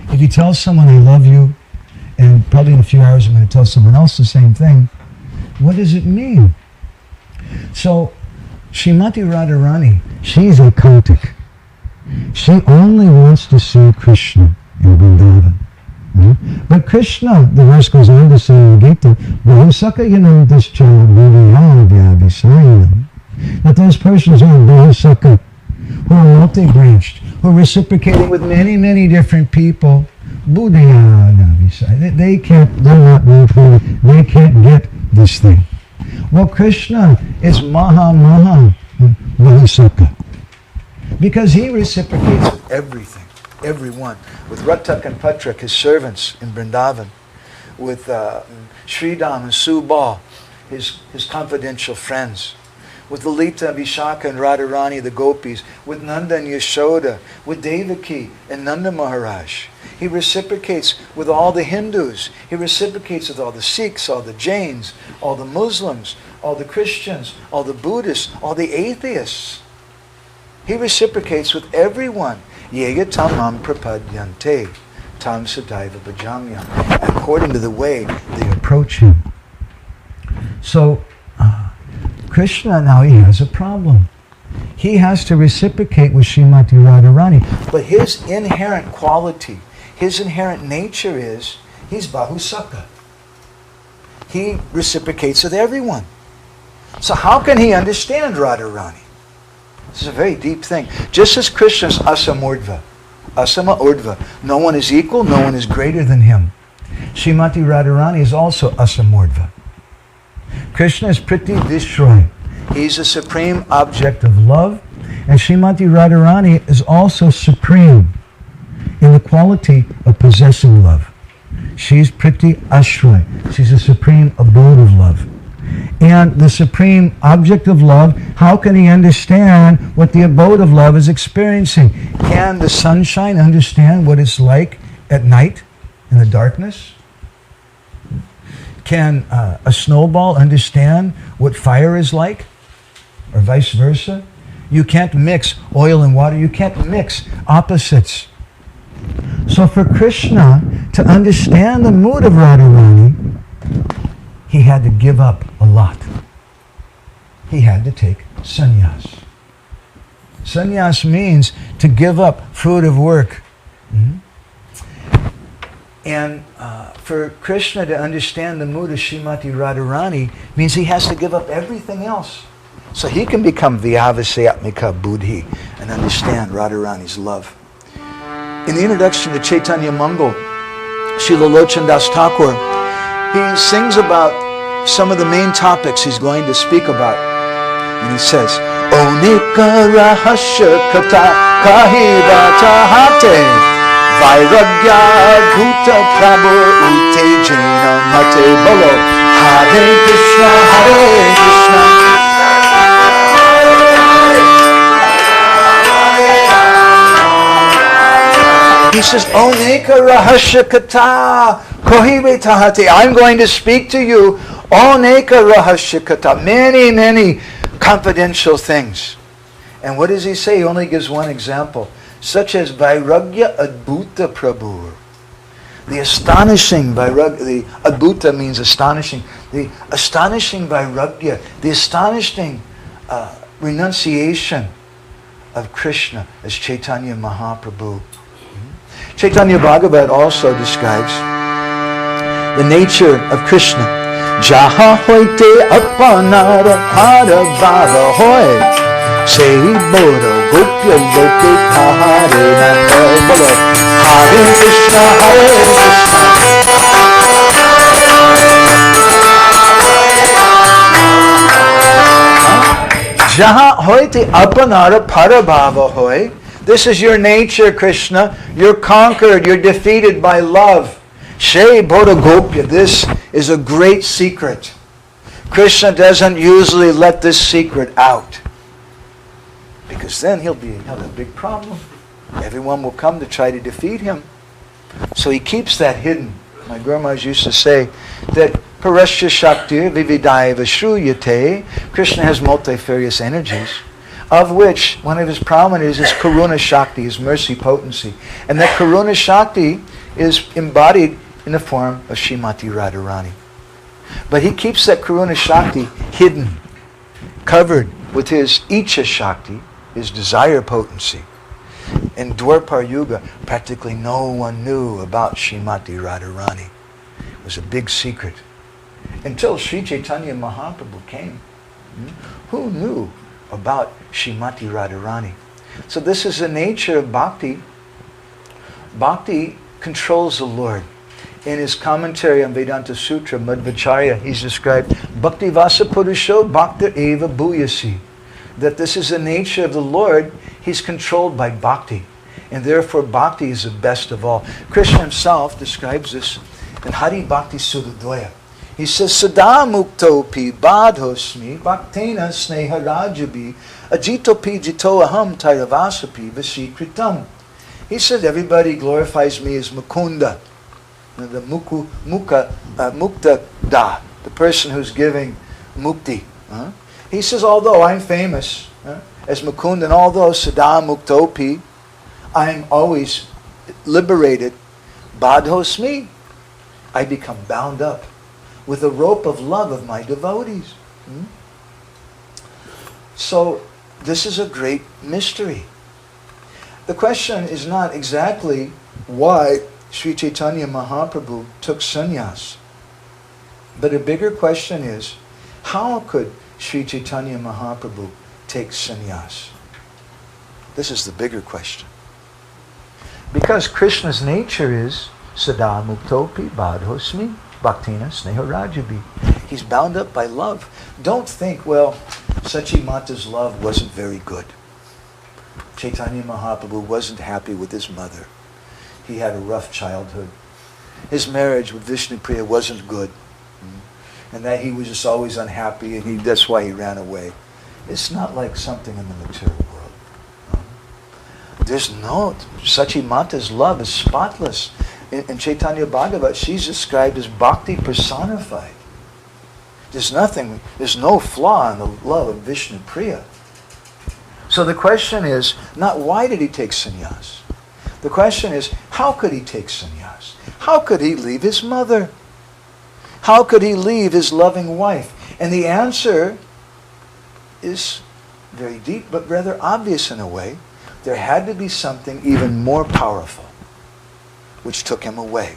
If you tell someone I love you, and probably in a few hours I'm going to tell someone else the same thing, what does it mean? So, Srimati Radharani, she's ekantic. She only wants to see Krishna in Vrindavan. But Krishna, the verse goes on to say in the Gita, that those persons who are Bahusaka, who are multi-branched, who are reciprocating with many, many different people, they can't, they're not being free, they can't get this thing. Well, Krishna is Maha Bahusaka, because he reciprocates with everything, everyone. With Ratak and Patrak, his servants in Vrindavan, with Sridham and Subal, his confidential friends, with Lalita, Vishaka, and Radharani, the gopis, with Nanda and Yashoda, with Devaki and Nanda Maharaj. He reciprocates with all the Hindus. He reciprocates with all the Sikhs, all the Jains, all the Muslims, all the Christians, all the Buddhists, all the atheists. He reciprocates with everyone. Yega tamam prapadyante tam sadaiva bhajamyam. According to the way they approach him. So, Krishna now, he has a problem. He has to reciprocate with Srimati Radharani. But his inherent quality, his inherent nature is, he's Bahusaka. He reciprocates with everyone. So how can he understand Radharani? This is a very deep thing. Just as Krishna is Asamurdva, Asama Urdva, no one is equal, no one is greater than him. Srimati Radharani is also Asamurdva. Krishna is Priti Vishroy. He's the supreme object of love. And Srimati Radharani is also supreme in the quality of possessing love. She's Priti Ashroy. She's the supreme abode of love. And the supreme object of love, how can he understand what the abode of love is experiencing? Can the sunshine understand what it's like at night in the darkness? Can a snowball understand what fire is like? Or vice versa? You can't mix oil and water. You can't mix opposites. So for Krishna to understand the mood of Radharani, he had to give up a lot. He had to take sannyas. Sannyas means to give up fruit of work. And for Krishna to understand the mood of Srimati Radharani means he has to give up everything else. So he can become Vyavasayatmika buddhi and understand Radharani's love. In the introduction to Chaitanya Mangal, Srila Lochan Das Thakur, he sings about some of the main topics he's going to speak about. And he says, Onika rahasya kata kahivata hate Vairagya bhuta prabhu utejena mate bolo Hare Krishna Hare Krishna He says, Onika rahasya kata kahivata hate. I'm going to speak to you Oneka rahasya kata, many, many confidential things. And what does he say? He only gives one example. Such as Vairagya Adbhuta Prabhu. The astonishing Vairagya, the Adbhuta means astonishing. The astonishing Vairagya, the astonishing renunciation of Krishna as Chaitanya Mahaprabhu. Chaitanya Bhagavat also describes the nature of Krishna. Jaha hoite apanara hara bhava hoy Sei boro gopya loke kahare na hoy Bolo Hare Krishna Hare Krishna Jaha hoite apanara para bhava hoy. This is your nature, Krishna. You're conquered. You're defeated by love. Shri Bodhagopya. This is a great secret. Krishna doesn't usually let this secret out, because then he'll have a big problem. Everyone will come to try to defeat him. So he keeps that hidden. My Guru Maharaj used to say that Parasya Shaktir Vividaya Vashruyate. Krishna has multifarious energies, of which one of his prominent is Karuna Shakti, his mercy potency. And that Karuna Shakti is embodied in the form of Srimati Radharani. But he keeps that Karuna Shakti hidden, covered with his Icha Shakti, his desire potency. In Dwapar Yuga, practically no one knew about Srimati Radharani. It was a big secret. Until Sri Chaitanya Mahaprabhu came. Who knew about Srimati Radharani? So this is the nature of bhakti. Bhakti controls the Lord. In his commentary on Vedanta Sutra, Madhvacharya, he's described Bhakti Vasa Purusho Bhakta Eva Bhuyasi. That this is the nature of the Lord. He's controlled by bhakti. And therefore bhakti is the best of all. Krishna himself describes this in Hari Bhakti Sudadvaya. He says, Sada muktopi badhosmi bhaktena sneha rajabi ajitopi jito aham tairavasapi vasikritam. He says, everybody glorifies me as Mukunda, the mukta da, the person who's giving mukti. He says, although I'm famous as Mukunda, and although Sada Muktopi, I'm always liberated, Badhosmi, I become bound up with the rope of love of my devotees. So this is a great mystery. The question is not exactly why Sri Chaitanya Mahaprabhu took sannyas, but a bigger question is, how could Sri Chaitanya Mahaprabhu take sannyas? This is the bigger question. Because Krishna's nature is Sada Muktopi Badhosmi Bhaktina Sneha Rajabi. He's bound up by love. Don't think, well, Sachimata's love wasn't very good. Chaitanya Mahaprabhu wasn't happy with his mother. He had a rough childhood. His marriage with Vishnupriya wasn't good. And that he was just always unhappy, and that's why he ran away. It's not like something in the material world. There's no, Sachimata's love is spotless. In Chaitanya Bhagavat, she's described as bhakti personified. There's no flaw in the love of Vishnupriya. So the question is, not why did he take sannyas? The question is, how could he take sannyas? How could he leave his mother? How could he leave his loving wife? And the answer is very deep, but rather obvious in a way. There had to be something even more powerful, which took him away.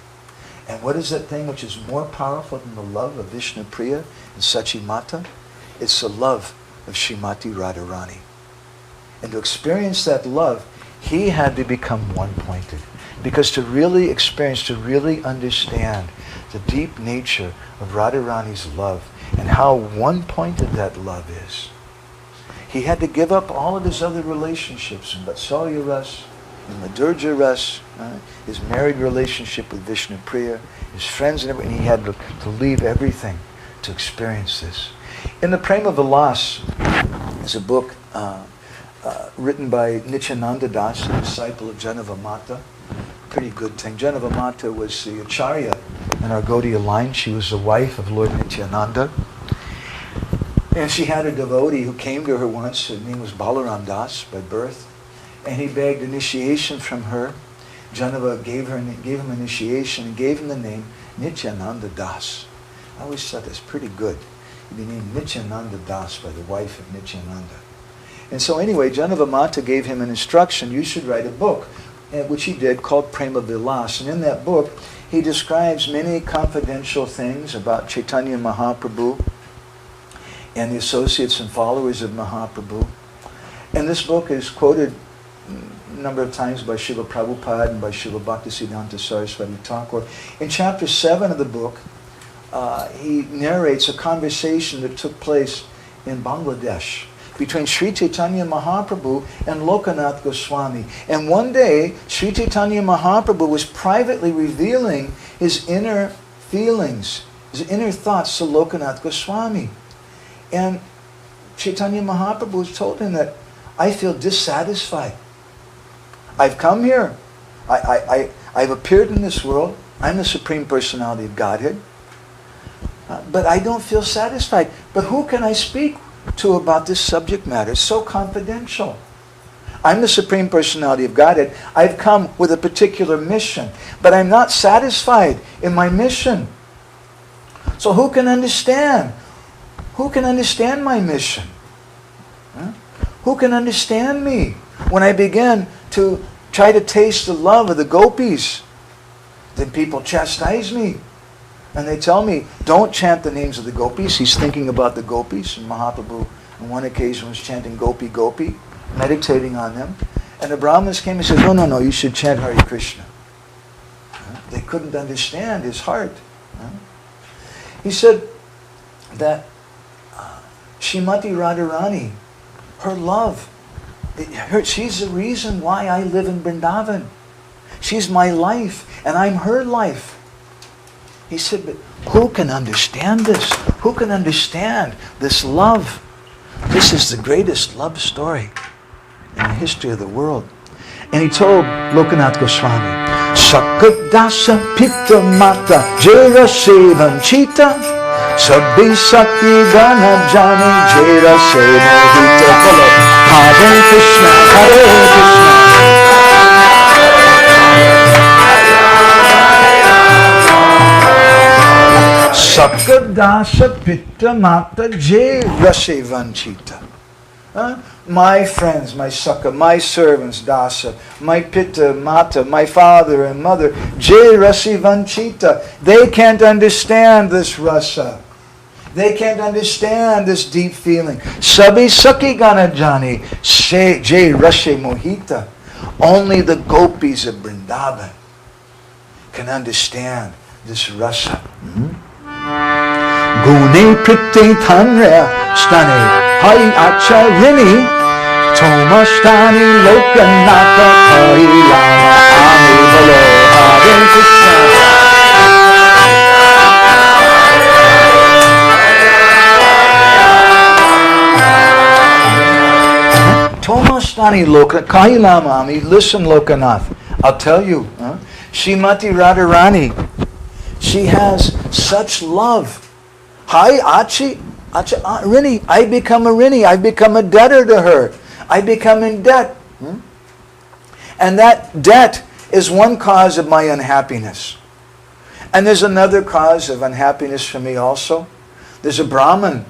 And what is that thing which is more powerful than the love of Vishnupriya and Sachimata? It's the love of Srimati Radharani. And to experience that love, he had to become one-pointed. Because to really experience, to really understand the deep nature of Radharani's love and how one-pointed that love is, he had to give up all of his other relationships in Vatsalya Ras, in Madhurya Ras, his married relationship with Vishnupriya, his friends and everything. He had to leave everything to experience this. In the Prema Vilas is a book written by Nityananda Das, a disciple of Janavamata. Pretty good thing. Janavamata was the Acharya in our Gaudiya line. She was the wife of Lord Nityananda. And she had a devotee who came to her once. His name was Balaram Das by birth. And he begged initiation from her. Janava gave him initiation and gave him the name Nityananda Das. I always thought that's pretty good. He'd be named Nityananda Das by the wife of Nityananda. And so anyway, Janavamata gave him an instruction, you should write a book, which he did, called Prema Vilas. And in that book, he describes many confidential things about Chaitanya Mahaprabhu and the associates and followers of Mahaprabhu. And this book is quoted a number of times by Srila Prabhupada and by Srila Bhaktisiddhanta Saraswati Thakur. In chapter 7 of the book, he narrates a conversation that took place in Bangladesh. between Sri Chaitanya Mahaprabhu and Lokanath Goswami. And one day, Sri Chaitanya Mahaprabhu was privately revealing his inner feelings, his inner thoughts to Lokanath Goswami. And Chaitanya Mahaprabhu told him that, I feel dissatisfied. I've come here. I've appeared in this world. I'm the Supreme Personality of Godhead. But I don't feel satisfied. But who can I speak to about this subject matter? It's so confidential. I'm the Supreme Personality of Godhead. I've come with a particular mission. But I'm not satisfied in my mission. So who can understand? Who can understand my mission? Huh? Who can understand me when I begin to try to taste the love of the gopis? Then people chastise me. And they tell me, don't chant the names of the gopis. He's thinking about the gopis. And Mahaprabhu on one occasion was chanting Gopi Gopi, meditating on them. And the Brahmins came and said, no, you should chant Hare Krishna. They couldn't understand his heart. He said that Srimati Radharani, her love, she's the reason why I live in Vrindavan. She's my life, and I'm her life. He said, but who can understand this? Who can understand this love? This is the greatest love story in the history of the world. And he told Lokanath Goswami, Sakadasa Pitta Mata Jera Sevan Chita Sabhi Sati Gana Jani Jera Sevan Hita. Follow Hare Krishna, Hare Krishna. Sakadasa Pitta Mata Jera Sevan Chita. My friends, my Sakha, my servants, Dasa, my Pitta, Mata, my father and mother, Jai Rasi Vanchita. They can't understand this rasa. They can't understand this deep feeling. Sabhi Saki Ganajani, Jai Rasi Mohita. Only the gopis of Vrindavan can understand this rasa. Gune Pritte Tanra Stane Hai Acharini Tomastani Lokanata Kailana Ami Bolo Hare Krishna. Tomastani Lokanata Kailana Ami. Listen, Lokanath, I'll tell you, Srimati Radharani, she has such love. Hai Achi Rini, I become a Rini, I become a debtor to her. I become in debt. And that debt is one cause of my unhappiness. And there's another cause of unhappiness for me also. There's a Brahmin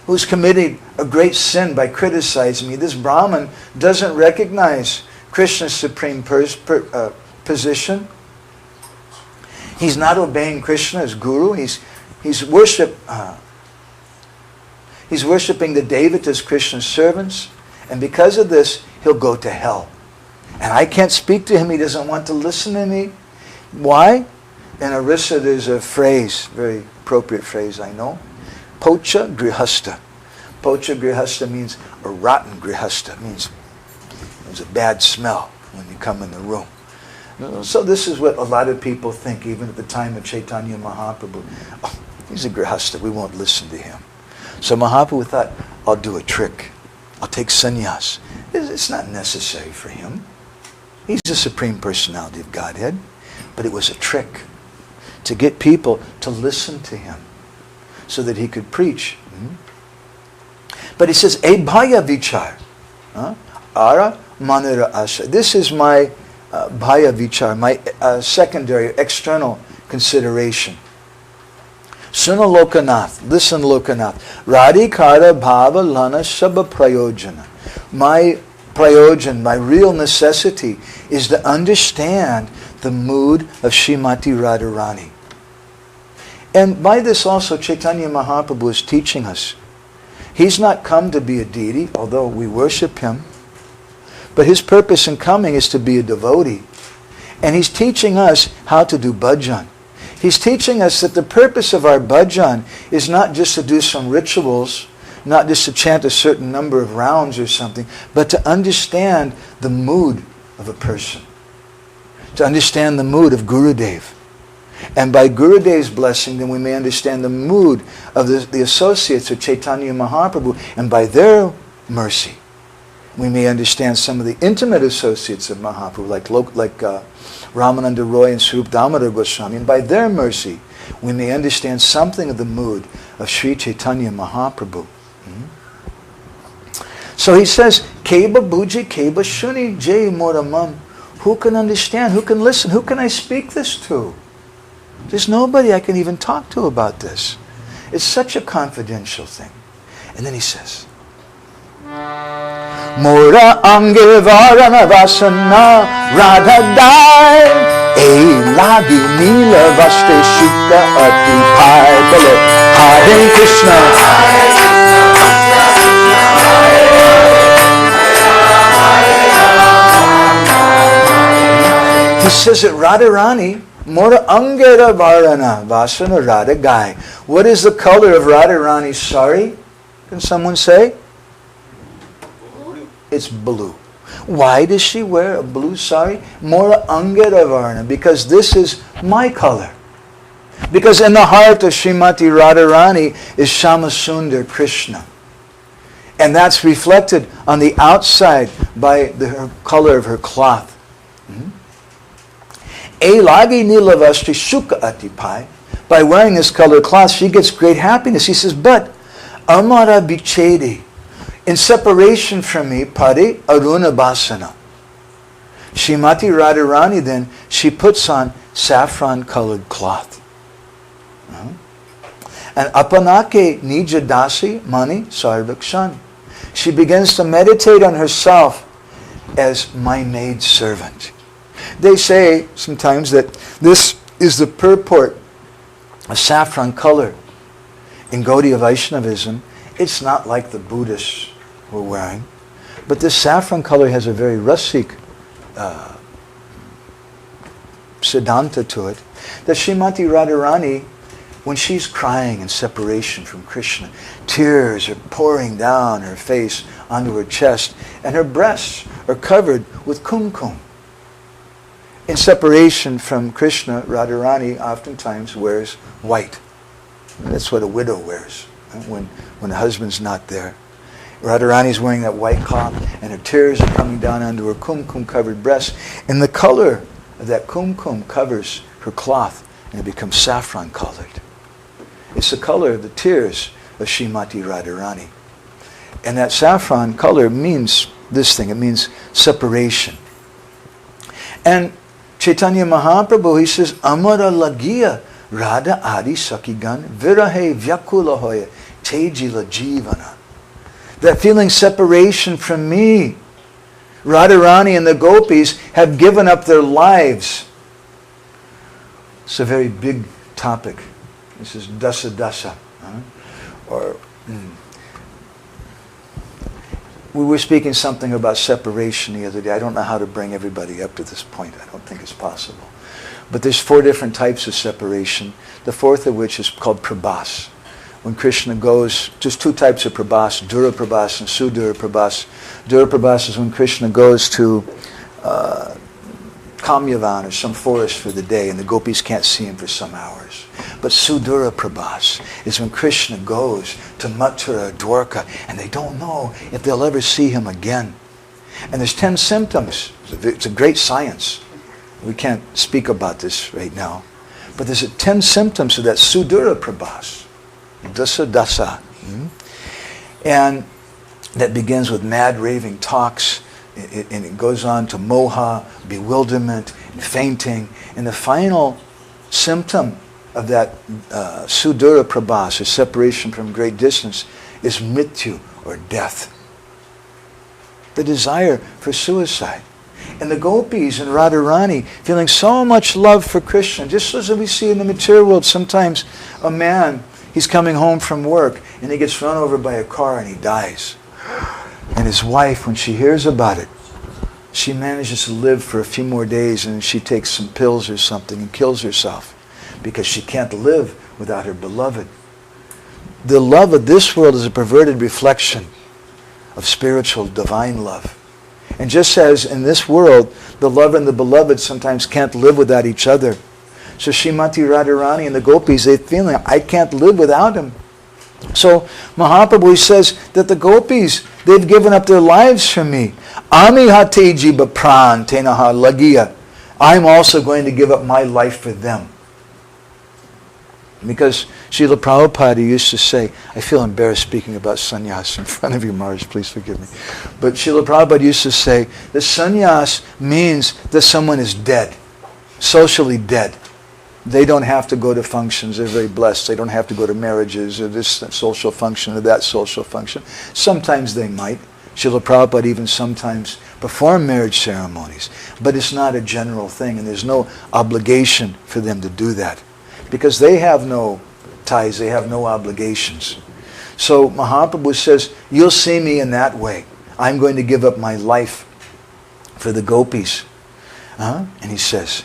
who's committed a great sin by criticizing me. This Brahmin doesn't recognize Krishna's supreme position. He's not obeying Krishna as guru. He's worshiping the Devatas, Krishna's servants. And because of this, he'll go to hell. And I can't speak to him. He doesn't want to listen to me. Why? In Orissa, there's a phrase, very appropriate phrase, I know. Pocha grihasta. Pocha grihasta means a rotten grihasta. It means there's a bad smell when you come in the room. So this is what a lot of people think, even at the time of Chaitanya Mahaprabhu. Oh, he's a grihasta. We won't listen to him. So Mahaprabhu thought, I'll do a trick. I'll take sannyas. It's not necessary for him. He's the Supreme Personality of Godhead. But it was a trick to get people to listen to him so that he could preach. But he says, Bhaya vichar. Ara manira asha. This is my bhaya vichar, my secondary, external consideration. Suna Lokanath, listen Lokanath. Radhikara bhava lana sabha prayojana. My prayojan, my real necessity is to understand the mood of Srimati Radharani. And by this also Chaitanya Mahaprabhu is teaching us. He's not come to be a deity, although we worship him. But his purpose in coming is to be a devotee. And he's teaching us how to do bhajan. He's teaching us that the purpose of our bhajan is not just to do some rituals, not just to chant a certain number of rounds or something, but to understand the mood of a person. To understand the mood of Gurudev. And by Gurudev's blessing, then we may understand the mood of the associates of Chaitanya Mahaprabhu. And by their mercy, we may understand some of the intimate associates of Mahaprabhu, like Ramananda Roy and Swarup Damodar Goswami. And by their mercy, we may understand something of the mood of Sri Chaitanya Mahaprabhu. So he says, Keba Buji, Keba Shuni, Jai Moramam. Who can understand? Who can listen? Who can I speak this to? There's nobody I can even talk to about this. It's such a confidential thing. And then he says, Mora ange varana vasana radha dai ei lagi nila vaste shukta ati pai. Bolo Hare Krishna, he says that Radharani, Mora Angera Varana Vasana Radha Gai. What is the color of Radharani's sari? Can someone say? It's blue. Why does she wear a blue sari? Mora Angera Varana. Because this is my color. Because in the heart of Srimati Radharani is Shamasundar Krishna. And that's reflected on the outside by the color of her cloth. Elagi nilavasti shuka atipai. By wearing this colored cloth, she gets great happiness. He says, but amara bichedi, in separation from me, pari aruna basana. Srimati Radharani then, she puts on saffron colored cloth. And apanake nija dasi mani sarvakshan. She begins to meditate on herself as my maid servant. They say sometimes that this is the purport of saffron color in Gaudiya Vaishnavism. It's not like the Buddhists were wearing, but this saffron color has a very rasik siddhanta to it, that Srimati Radharani, when she's crying in separation from Krishna, tears are pouring down her face onto her chest, and her breasts are covered with kumkum. In separation from Krishna, Radharani oftentimes wears white. That's what a widow wears when the husband's not there. Radharani's wearing that white cloth, and her tears are coming down onto her kumkum-covered breasts. And the color of that kumkum covers her cloth, and it becomes saffron-colored. It's the color of the tears of Srimati Radharani. And that saffron color means this thing. It means separation. And Chaitanya Mahaprabhu, he says, Amara lagiya radha adi sakigan virahe vyakula hoya tejila jivana. That feeling separation from me. Radharani and the gopis have given up their lives. It's a very big topic. This is dasa dasa. We were speaking something about separation the other day. I don't know how to bring everybody up to this point. I don't think it's possible. But there's 4 different types of separation. The 4th of which is called prabhas. When Krishna goes, just 2 types of prabhas, dura prabhas and sudura prabhas. Dura prabhas is when Krishna goes to Kamyavan or some forest for the day, and the gopis can't see him for some hours. But Sudura Prabhas is when Krishna goes to Mathura, Dwarka, and they don't know if they'll ever see him again. And there's 10 symptoms. It's a great science. We can't speak about this right now. But there's 10 symptoms of that Sudura Prabhas. Dasa Dasa. And that begins with mad raving talks. And it goes on to moha, bewilderment, and fainting. And the final symptom of that sudura prabhas, or separation from great distance, is mrityu, or death. The desire for suicide. And the gopis and Radharani feeling so much love for Krishna. Just as we see in the material world, sometimes a man, he's coming home from work and he gets run over by a car and he dies. And his wife, when she hears about it, she manages to live for a few more days, and she takes some pills or something and kills herself because she can't live without her beloved. the love of this world is a perverted reflection of spiritual, divine love. And just as in this world, the lover and the beloved sometimes can't live without each other. So Srimati Radharani and the gopis, they feel like, I can't live without him. So Mahaprabhu says that the gopis, they've given up their lives for me. Ami hate jiva pran tenaha lagiya. I'm also going to give up my life for them. Because Srila Prabhupada used to say, I feel embarrassed speaking about sannyas in front of you, Maharaj, please forgive me. But Srila Prabhupada used to say that sannyas means that someone is dead, socially dead. They don't have to go to functions. They're very blessed. They don't have to go to marriages or this social function or that social function. Sometimes they might. Srila Prabhupada even sometimes perform marriage ceremonies. But it's not a general thing, and there's no obligation for them to do that. Because they have no ties, they have no obligations. So Mahaprabhu says, you'll see me in that way. I'm going to give up my life for the gopis. And he says,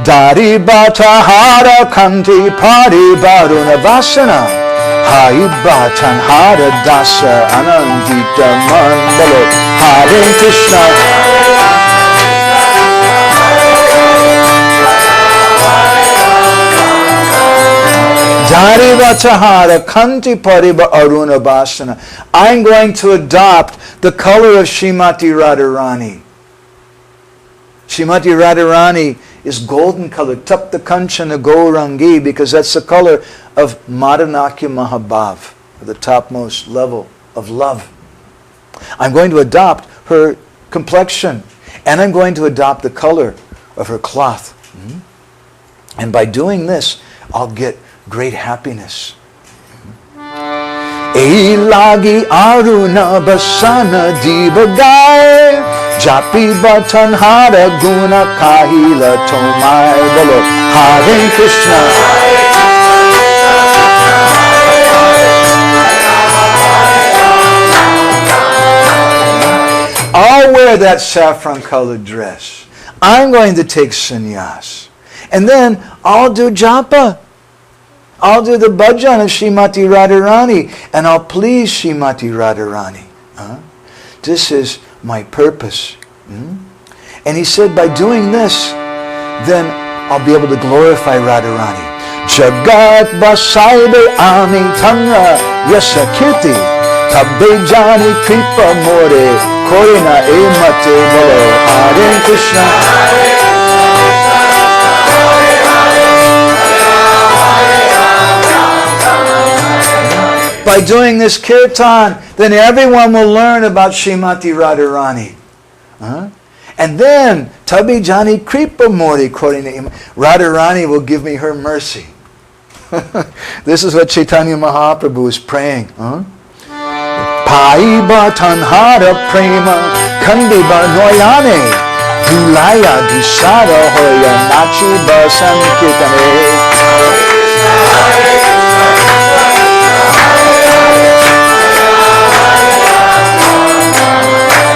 Dari bata hara kanti pari baruna vasana Hai batan hara dasa anandita mandalo Hare Krishna Dari Vatahara Kanti Pariba Aruna Basana. I'm going to adopt the color of Srimati Radharani. Srimati Radharani is golden colored. Tapta Kanchana Gaurangi, because that's the color of Madhanakya Mahabhav, the topmost level of love. I'm going to adopt her complexion, and I'm going to adopt the color of her cloth. And by doing this, I'll get great happiness. Elagi aruna basana dibagai japi batanhara guna kahila tomai bolo Hare Krishna. I'll wear that saffron colored dress. I'm going to take sannyas. And then I'll do japa. I'll do the bhajan of Srimati Radharani, and I'll please Srimati Radharani. This is my purpose. And he said, by doing this, then I'll be able to glorify Radharani. Jagat basaibe ami tanra yasa kirti tabbe jani kripa more korina emate bolo Hare Krishna. By doing this kirtan, then everyone will learn about Srimati Radharani. And then, Tabi Jani Kripa Mori Korina, Radharani will give me her mercy. This is what Chaitanya Mahaprabhu is praying. Paiba tanhara prema kandiba noyane dulaya dusara hoya nachiba sankirtane.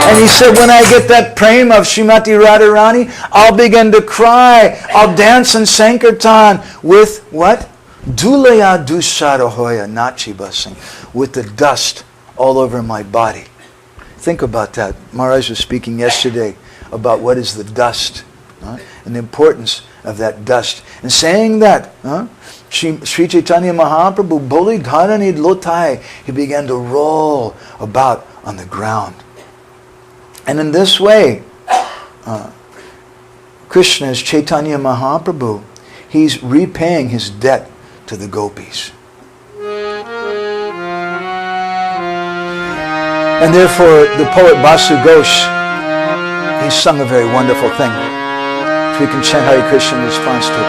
And he said, when I get that prema of Srimati Radharani, I'll begin to cry. I'll dance in Sankirtan with what? Dulaya dusarahoya nachibasing. With the dust all over my body. Think about that. Maharaj was speaking yesterday about what is the dust. And the importance of that dust. And saying that, Sri Chaitanya Mahaprabhu, Boli Dharani Lotai, he began to roll about on the ground. And in this way, Krishna is Chaitanya Mahaprabhu. He's repaying his debt to the gopis. And therefore, the poet Basu Ghosh, he sung a very wonderful thing. So we can chant Hare Krishna in response to it.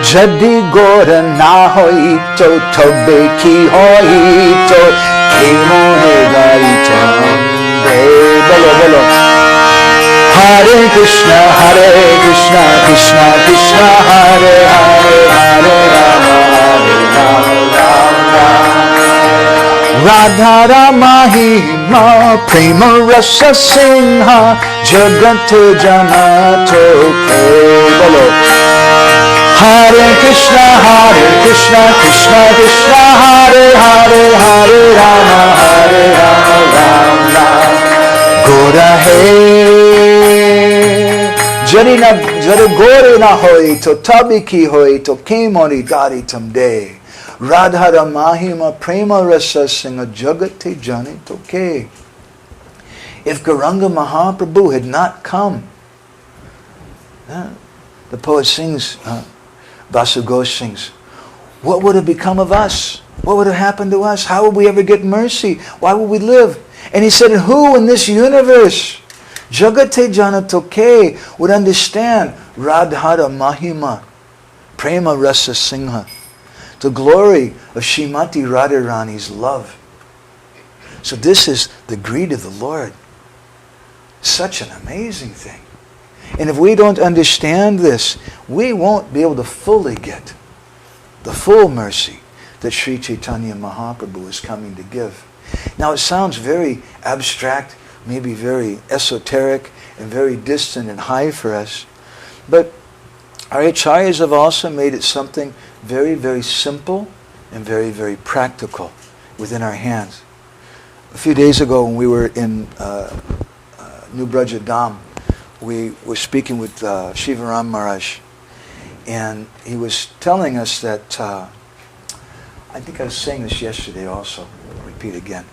Jadi gora na hoito tobe ki hoito kemo hegaito. Bolo, bolo. Hare Krishna, Krishna Krishna, Hare Hare, Hare Rama, Rama. Radha Rama Mahima Prema Rasa Singha Jagat Janato Ke Bolo. Hare and Krishna Hare Krishna, Krishna Krishna Hare Hare, Hare Rama, Ram Ram. Gora hai, jare gore na hoi, to tabi ki hoi, to kemori dari tamde. Radhara mahima prema rasa singa jagate jani toke. If Gauranga Mahaprabhu had not come, the poet sings, Vasu Ghosh sings, what would have become of us? What would have happened to us? How would we ever get mercy? Why would we live? And he said, who in this universe, Jagate Jana Toke, would understand Radhara Mahima, Prema Rasa Singha, the glory of Srimati Radharani's love. So this is the greed of the Lord. Such an amazing thing. And if we don't understand this, we won't be able to fully get the full mercy that Sri Chaitanya Mahaprabhu is coming to give. Now it sounds very abstract, maybe very esoteric and very distant and high for us, but our acharyas have also made it something very, very simple and very, very practical within our hands. A few days ago when we were in New Braja Dham, we were speaking with Shivaram Maharaj, and he was telling us that, I think I was saying this yesterday also, I'll repeat again,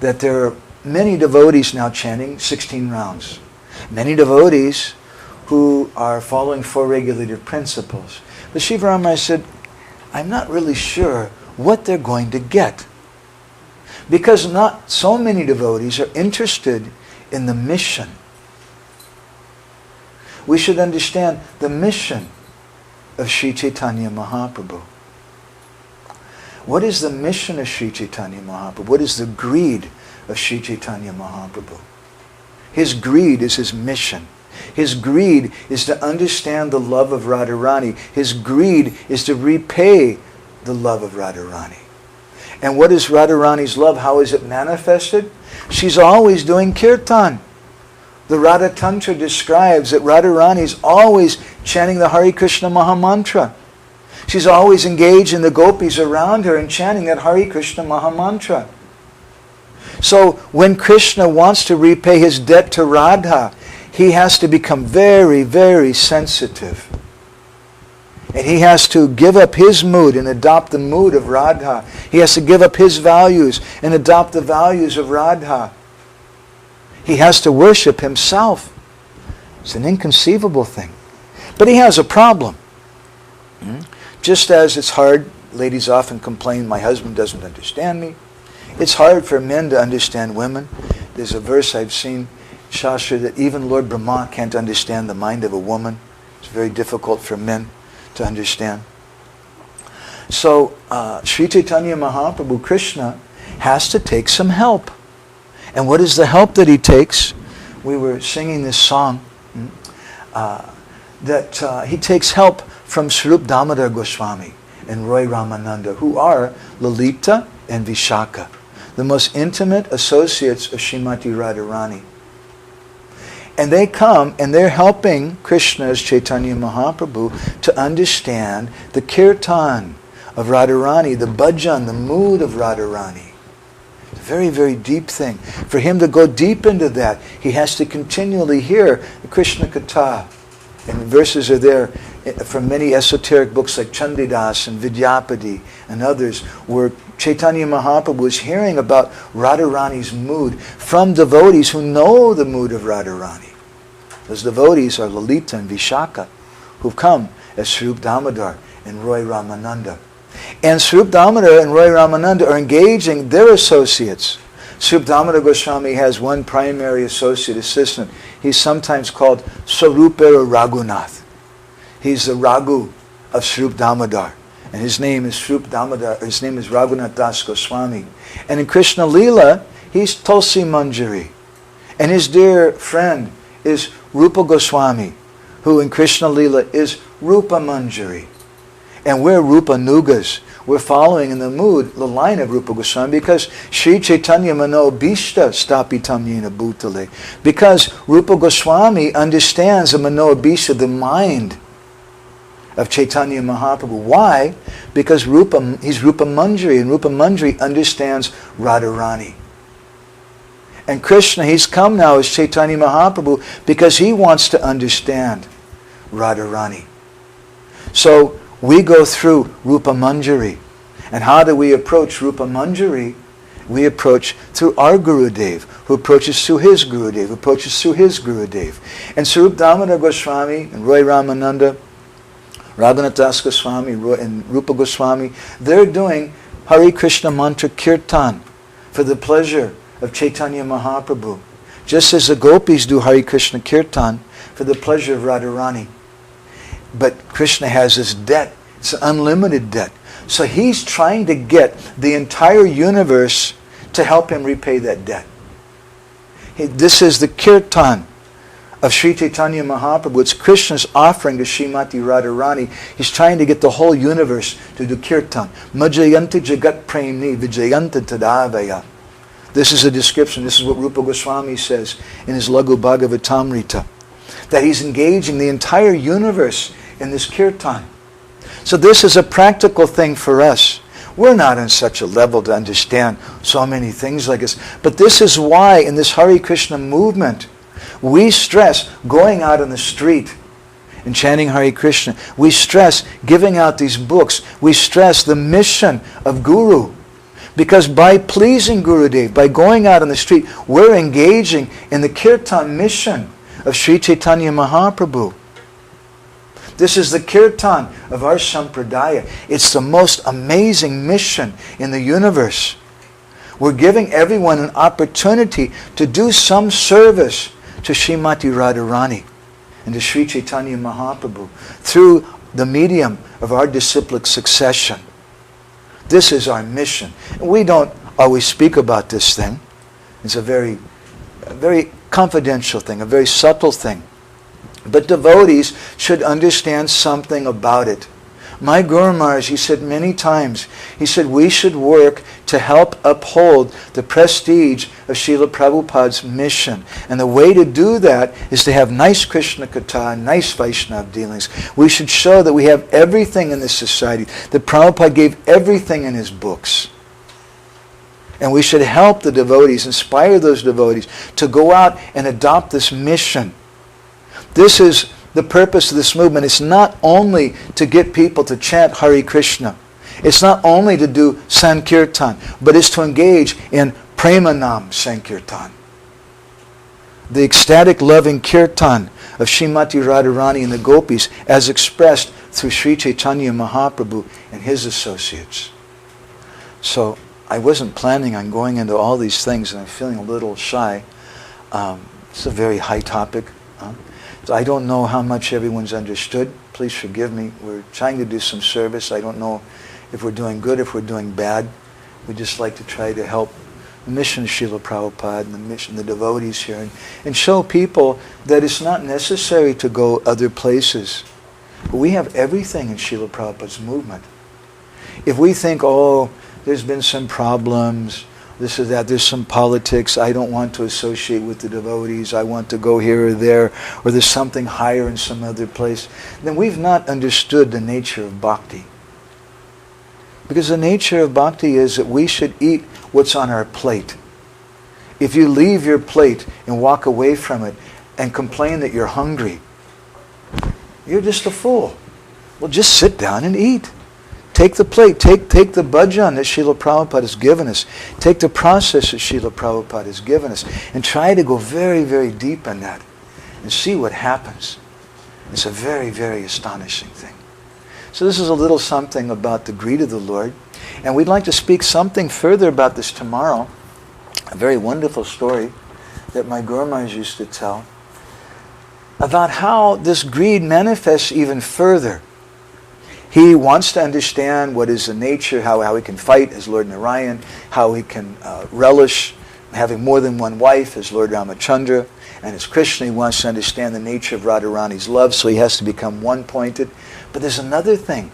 that there are many devotees now chanting 16 rounds. Many devotees who are following four regulative principles. But Shivaram Maharaj said, I'm not really sure what they're going to get. Because not so many devotees are interested in the mission. We should understand the mission of Sri Chaitanya Mahaprabhu. What is the mission of Sri Chaitanya Mahaprabhu? What is the greed of Sri Chaitanya Mahaprabhu? His greed is his mission. His greed is to understand the love of Radharani. His greed is to repay the love of Radharani. And what is Radharani's love? How is it manifested? She's always doing kirtan. The Radha Tantra describes that Radharani is always chanting the Hare Krishna Mahamantra. She's always engaged in the gopis around her and chanting that Hare Krishna Mahamantra. So when Krishna wants to repay his debt to Radha, he has to become very, very sensitive. And he has to give up his mood and adopt the mood of Radha. He has to give up his values and adopt the values of Radha. He has to worship himself. It's an inconceivable thing. But he has a problem. Just as it's hard, ladies often complain, my husband doesn't understand me. It's hard for men to understand women. There's a verse I've seen, Shastra, that even Lord Brahma can't understand the mind of a woman. It's very difficult for men to understand. So Sri Chaitanya Mahaprabhu, Krishna, has to take some help. And what is the help that he takes? We were singing this song that he takes help from Swarup Damodar Goswami and Roy Ramananda, who are Lalita and Vishaka, the most intimate associates of Srimati Radharani. And they come and they're helping Krishna as Chaitanya Mahaprabhu to understand the kirtan of Radharani, the bhajan, the mood of Radharani. It's a very, very deep thing. For him to go deep into that, he has to continually hear the Krishna Katha. And verses are there from many esoteric books like Chandidas and Vidyapati and others, where Chaitanya Mahaprabhu is hearing about Radharani's mood from devotees who know the mood of Radharani. Those devotees are Lalita and Vishaka, who've come as Swarup Damodar and Roy Ramananda. And Swarup Damodar and Roy Ramananda are engaging their associates. Swarup Damodar Goswami has one primary associate assistant. He's sometimes called Swarupera Raghunath. He's the Raghu of Swarup Damodar. And his name is Swarup Damodar, his name is Raghunath Das Goswami. And in Krishna Leela, he's Tulsi Manjari. And his dear friend is Rupa Goswami, who in Krishna Leela is Rupa Manjari. And we're Rupa Nugas. We're following in the mood, the line of Rupa Goswami, because Sri Chaitanya Mano Bhishta Stapitam Yena Bhutale. Because Rupa Goswami understands the Mano Bhishta, the mind of Chaitanya Mahaprabhu. Why? Because he's Rupa Manjari, and Rupa Manjari understands Radharani. And Krishna, he's come now as Chaitanya Mahaprabhu because he wants to understand Radharani. So we go through Rupa Manjari. And how do we approach Rupa Manjari? We approach through our Gurudev, who approaches through his Gurudev, who approaches through his Gurudev. And Sarup Damodar Goswami and Roy Ramananda, Raghunath Das Goswami and Rupa Goswami, they're doing Hare Krishna mantra kirtan for the pleasure of Chaitanya Mahaprabhu. Just as the gopis do Hare Krishna kirtan for the pleasure of Radharani. But Krishna has this debt. It's an unlimited debt. So he's trying to get the entire universe to help him repay that debt. This is the kirtan of Sri Chaitanya Mahaprabhu. It's Krishna's offering to Srimati Radharani. He's trying to get the whole universe to do kirtan. Majayanta jagat premni vijayanta tadavaya. This is a description. This is what Rupa Goswami says in his Laghu Bhagavatamrita. That he's engaging the entire universe in this kirtan. So this is a practical thing for us. We're not on such a level to understand so many things like this. But this is why in this Hare Krishna movement, we stress going out on the street and chanting Hare Krishna. We stress giving out these books. We stress the mission of Guru. Because by pleasing Gurudev, by going out on the street, we're engaging in the kirtan mission of Sri Chaitanya Mahaprabhu. This is the kirtan of our sampradaya. It's the most amazing mission in the universe. We're giving everyone an opportunity to do some service to Srimati Radharani and to Sri Chaitanya Mahaprabhu through the medium of our disciplic succession. This is our mission. And we don't always speak about this thing. It's a very confidential thing, a very subtle thing. But devotees should understand something about it. My Guru Maharaj, he said many times, he said we should work to help uphold the prestige of Srila Prabhupada's mission. And the way to do that is to have nice Krishna Katha, nice Vaishnava dealings. We should show that we have everything in this society, that Prabhupada gave everything in his books. And we should help the devotees, inspire those devotees to go out and adopt this mission. This is the purpose of this movement. It's not only to get people to chant Hare Krishna. It's not only to do Sankirtan, but it's to engage in Premanam Sankirtan. The ecstatic loving kirtan of Srimati Radharani and the gopis as expressed through Sri Chaitanya Mahaprabhu and his associates. So I wasn't planning on going into all these things, and I'm feeling a little shy. It's a very high topic. I don't know how much everyone's understood. Please forgive me. We're trying to do some service. I don't know if we're doing good, if we're doing bad. We just like to try to help the mission of Srila Prabhupada and the mission of the devotees here and show people that it's not necessary to go other places. But we have everything in Srila Prabhupada's movement. If we think, oh, there's been some problems, this or that, there's some politics, I don't want to associate with the devotees, I want to go here or there, or there's something higher in some other place, then we've not understood the nature of bhakti. Because the nature of bhakti is that we should eat what's on our plate. If you leave your plate and walk away from it and complain that you're hungry, you're just a fool. Well, just sit down and eat. Take the plate, take the bhajan that Srila Prabhupada has given us. Take the process that Srila Prabhupada has given us and try to go very, very deep in that and see what happens. It's a very, very astonishing thing. So this is a little something about the greed of the Lord. And we'd like to speak something further about this tomorrow. A very wonderful story that my Guru Maharaj used to tell about how this greed manifests even further. He wants to understand what is the nature, how he can fight as Lord Narayan, how he can relish having more than one wife as Lord Ramachandra, and as Krishna he wants to understand the nature of Radharani's love, so he has to become one-pointed. But there's another thing,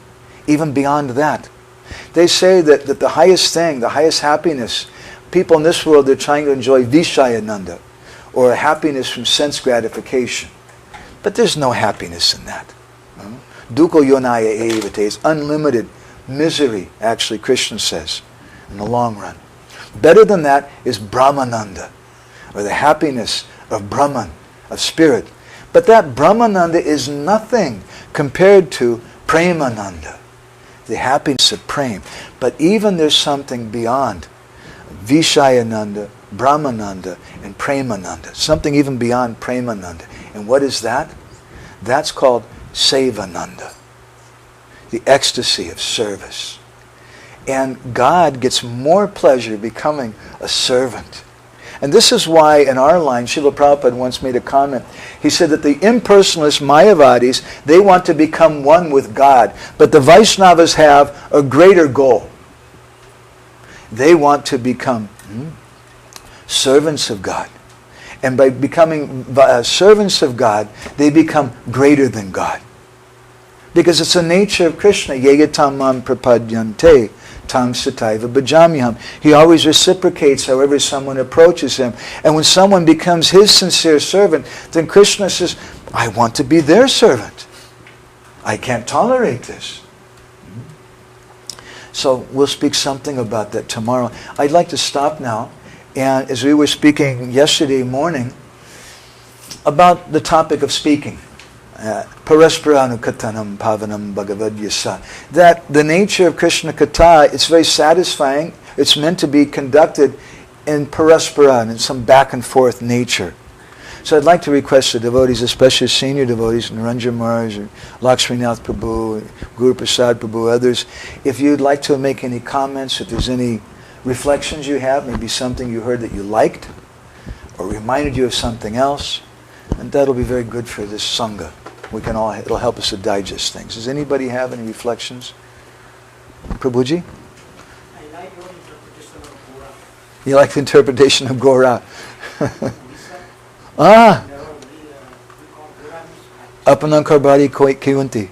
even beyond that. They say that the highest thing, the highest happiness, people in this world, they're trying to enjoy Vishayananda, or a happiness from sense gratification. But there's no happiness in that. Dukkha yonaya evate. It's unlimited misery, actually, Krishna says, in the long run. Better than that is Brahmananda, or the happiness of Brahman, of spirit. But that Brahmananda is nothing compared to Premananda, the happiness of Prem. But even there's something beyond Vishayananda, Brahmananda, and Premananda. Something even beyond Premananda. And what is that? That's called Sevananda, the ecstasy of service. And God gets more pleasure becoming a servant. And this is why in our line, Srila Prabhupada once made a comment. He said that the impersonalist Mayavadis, they want to become one with God. But the Vaishnavas have a greater goal. They want to become servants of God. And by becoming servants of God, they become greater than God. Because it's the nature of Krishna. Yegatam mam prapadyante tam sataiva bhajamyaham. He always reciprocates however someone approaches him. And when someone becomes his sincere servant, then Krishna says, I want to be their servant. I can't tolerate this. So we'll speak something about that tomorrow. I'd like to stop now. And as we were speaking yesterday morning about the topic of speaking, Parasparanu Katanam Pavanam Bhagavad Yasa, that the nature of Krishna Katha, it's very satisfying. It's meant to be conducted in Parasparan, in some back and forth nature. So I'd like to request the devotees, especially senior devotees, Niranjan Maharaj, or Lakshminath Prabhu, Guru Prasad Prabhu, others, if you'd like to make any comments, if there's any reflections you have, maybe something you heard that you liked, or reminded you of something else, and that'll be very good for this Sangha. It'll help us to digest things. Does anybody have any reflections? Prabhuji? I like your interpretation of Gora. You like the interpretation of Gora? Ah! Apanang Karbari Kiyunti.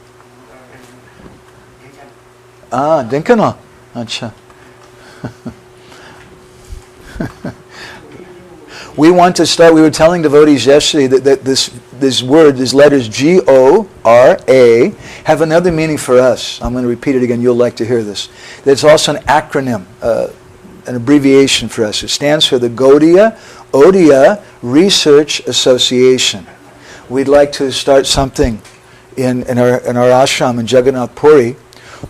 Ah, Dinkana. Acha. We want to start, we were telling devotees yesterday that this word, these letters G-O-R-A, have another meaning for us. I'm going to repeat it again, you'll like to hear this. It's also an acronym, an abbreviation for us. It stands for the Gaudiya Research Association. We'd like to start something in our ashram in Jagannath Puri,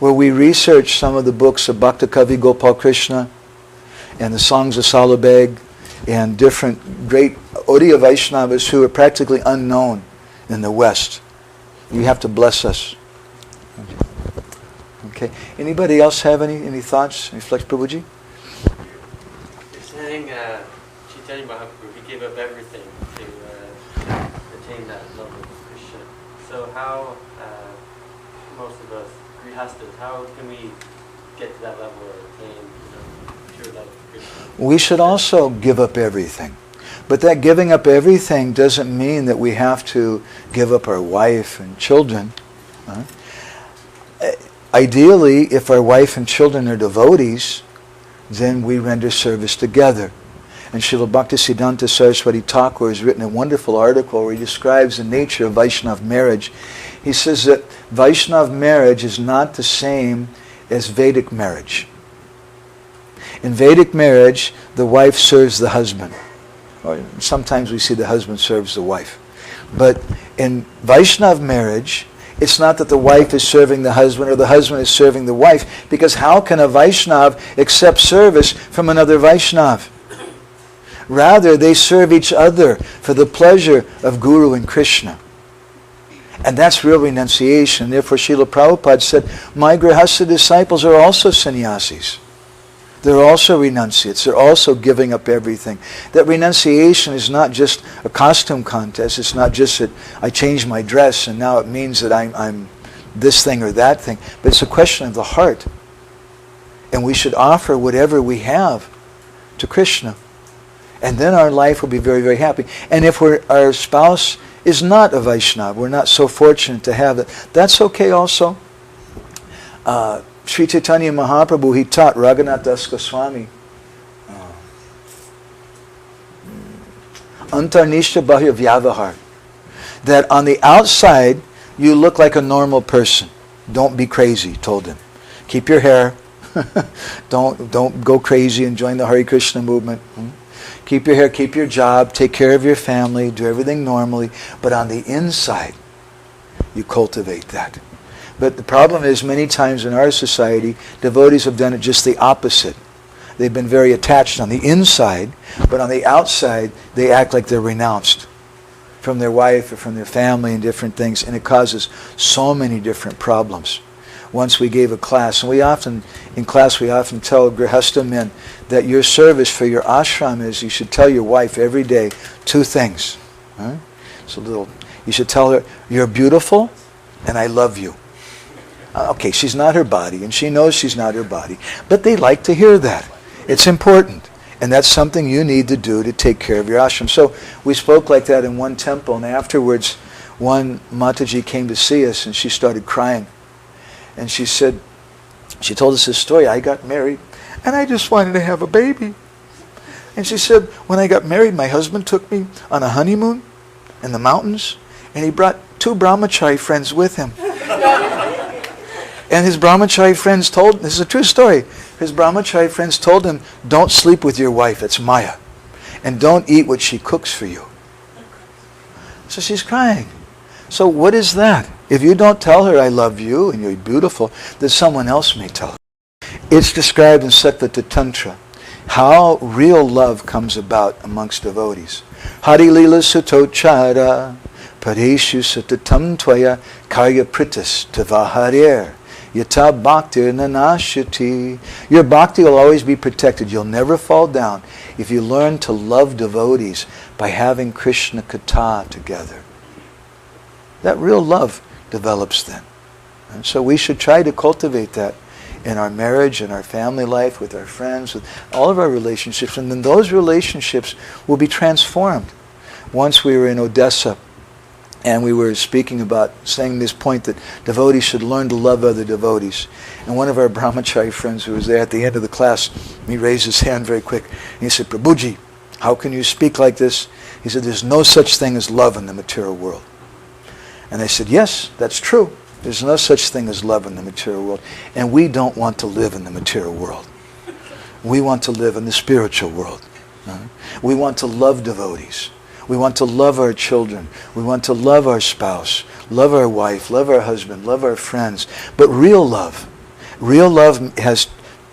where we research some of the books of Bhakta Kavi Gopal Krishna and the songs of Salabeg and different great Audiya Vaishnavas who are practically unknown in the West. You have to bless us. Okay. Anybody else have any thoughts? Reflect, Prabhuji? You're saying Chaitanya Mahaprabhu, he gave up everything to attain that level of Krishna. So how, most of us, Grihastas, how can we get to that level or attain pure love of Krishna? We should also give up everything. But that giving up everything doesn't mean that we have to give up our wife and children. Ideally, if our wife and children are devotees, then we render service together. And Srila Bhaktisiddhanta Saraswati Thakur has written a wonderful article where he describes the nature of Vaishnava marriage. He says that Vaishnava marriage is not the same as Vedic marriage. In Vedic marriage, the wife serves the husband. Or sometimes we see the husband serves the wife. But in Vaishnava marriage, it's not that the wife is serving the husband or the husband is serving the wife, because how can a Vaishnava accept service from another Vaishnava? Rather, they serve each other for the pleasure of Guru and Krishna. And that's real renunciation. Therefore, Srila Prabhupada said, my Grihastha disciples are also sannyasis. They're also renunciates. They're also giving up everything. That renunciation is not just a costume contest. It's not just that I changed my dress and now it means that I'm this thing or that thing. But it's a question of the heart. And we should offer whatever we have to Krishna. And then our life will be very, very happy. And if our spouse is not a Vaishnava, we're not so fortunate to have it, that's okay also. Sri Chaitanya Mahaprabhu, he taught Raghunath Das Goswami, Antarnishta Bahya Vyavahar, that on the outside you look like a normal person. Don't be crazy, told him. Keep your hair. Don't go crazy and join the Hare Krishna movement. Keep your hair, keep your job, take care of your family, do everything normally. But on the inside, you cultivate that. But the problem is, many times in our society, devotees have done it just the opposite. They've been very attached on the inside, but on the outside, they act like they're renounced from their wife or from their family and different things, and it causes so many different problems. Once we gave a class, and we often tell Grihastha men that your service for your ashram is you should tell your wife every day 2 things. Right? You should tell her, you're beautiful and I love you. Okay, she's not her body, and she knows she's not her body, but they like to hear that. It's important. And that's something you need to do to take care of your ashram. So we spoke like that in one temple, and afterwards one Mataji came to see us and she started crying. And she told us this story. I got married and I just wanted to have a baby. And she said, when I got married, my husband took me on a honeymoon in the mountains, and he brought 2 brahmachari friends with him. And his brahmachari friends this is a true story, his brahmachari friends told him, don't sleep with your wife, it's Maya. And don't eat what she cooks for you. So she's crying. So what is that? If you don't tell her, I love you and you're beautiful, then someone else may tell her. It's described in Satvata Tantra how real love comes about amongst devotees. Hari lila sutochara pareshu satatam tvaya karya pritis tavaharir yata bhaktir nanashati. Your bhakti will always be protected. You'll never fall down if you learn to love devotees by having Krishna Katha together. That real love develops then. And so we should try to cultivate that in our marriage, in our family life, with our friends, with all of our relationships. And then those relationships will be transformed. Once we were in Odessa, and we were speaking about, saying this point that devotees should learn to love other devotees. And one of our brahmachari friends who was there at the end of the class, he raised his hand very quick. And he said, Prabhuji, how can you speak like this? He said, there's no such thing as love in the material world. And I said, yes, that's true. There's no such thing as love in the material world. And we don't want to live in the material world. We want to live in the spiritual world. We want to love devotees. We want to love our children. We want to love our spouse, love our wife, love our husband, love our friends. But real love has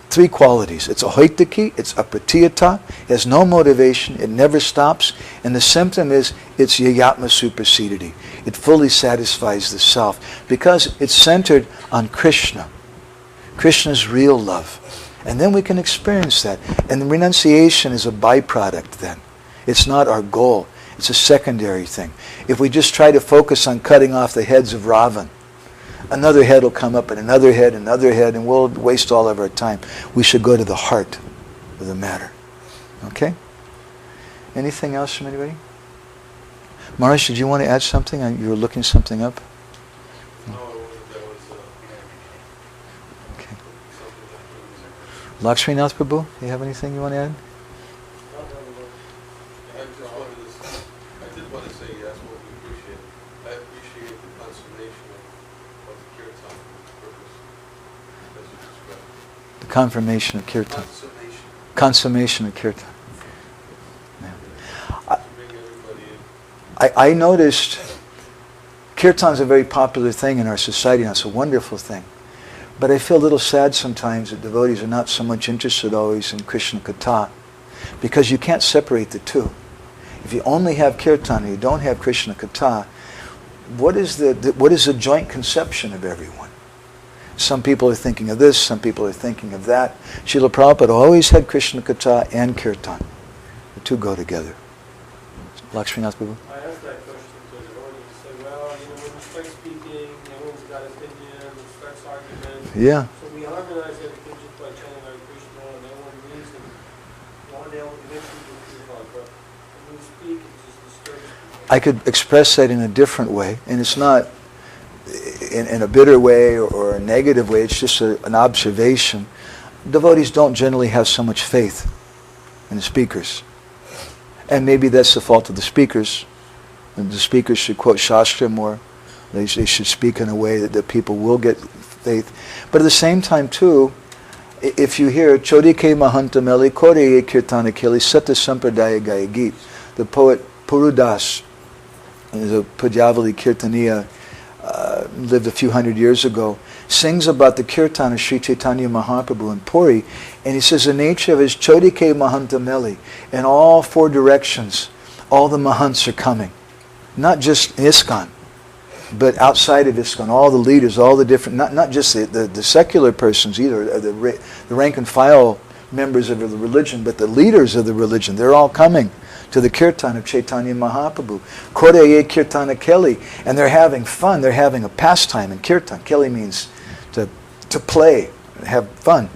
3 qualities. It's ahoitaki, it's apratiyata, it has no motivation, it never stops, and the symptom is it's yayatma supersedity. It fully satisfies the self because it's centered on Krishna. Krishna's real love. And then we can experience that. And the renunciation is a byproduct then. It's not our goal. It's a secondary thing. If we just try to focus on cutting off the heads of Ravan, another head will come up and another head, and we'll waste all of our time. We should go to the heart of the matter. Okay? Anything else from anybody? Maharaj, did you want to add something? You were looking something up? No, that was okay. Lakshminath Prabhu, do you have anything you want to add? I did want to say that's what we appreciate. I appreciate the consummation of the kirtan purpose, as you described. The confirmation of kirtan. Consummation of kirtan. I noticed kirtan's a very popular thing in our society, and it's a wonderful thing. But I feel a little sad sometimes that devotees are not so much interested always in Krishna Katha, because you can't separate the two. If you only have kirtan and you don't have Krishna Katha, what is the joint conception of everyone? Some people are thinking of this, some people are thinking of that. Srila Prabhupada always had Krishna Katha and kirtan. The two go together. Lakshminath Prabhu? I asked that question to the audience. Say, well, when we start speaking, everyone's got opinion, it starts arguments. Yeah. So we harmonize everything just by chanting Hare Krishna, and everyone reads, and one day will eventually do Kirtan. But when we speak, it just disturbs people. I could express that in a different way, and it's not in a bitter way or a negative way. It's just an observation. Devotees don't generally have so much faith in the speakers. And maybe that's the fault of the speakers. And the speakers should quote Shastra more, They should speak in a way that people will get faith. But at the same time, too, if you hear Chodike Mahantameli Koreye Kirtana Kili Sata Sampradaya Gayagit, the poet Purudas, is a Pujavali Kirtaniya, lived a few hundred years ago, sings about the kirtan of Sri Chaitanya Mahaprabhu in Puri, and he says the nature of his Chodike Mahantameli, in all four directions, all the Mahants are coming. Not just ISKCON, but outside of ISKCON, all the leaders, all the different, not just the secular persons either, the rank and file members of the religion, but the leaders of the religion, they're all coming to the kirtan of Chaitanya Mahaprabhu. Koreye Kirtana Keli, and they're having fun, they're having a pastime in kirtan. Keli means to play, have fun.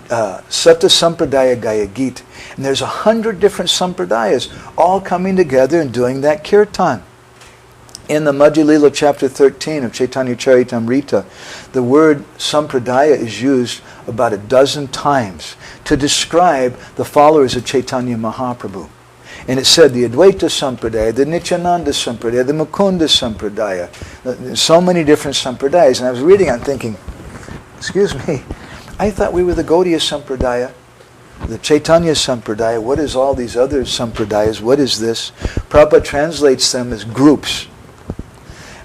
Sata Sampradaya Gayagit. And there's 100 different sampradayas all coming together and doing that kirtan. In the Madhya Lila chapter 13 of Chaitanya Charitamrita, the word sampradaya is used about a dozen times to describe the followers of Chaitanya Mahaprabhu. And it said the Advaita Sampradaya, the Nityananda Sampradaya, the Mukunda Sampradaya, so many different sampradayas. And I was reading, I'm thinking, excuse me, I thought we were the Gaudiya Sampradaya, the Chaitanya Sampradaya. What is all these other sampradayas? What is this? Prabhupada translates them as groups.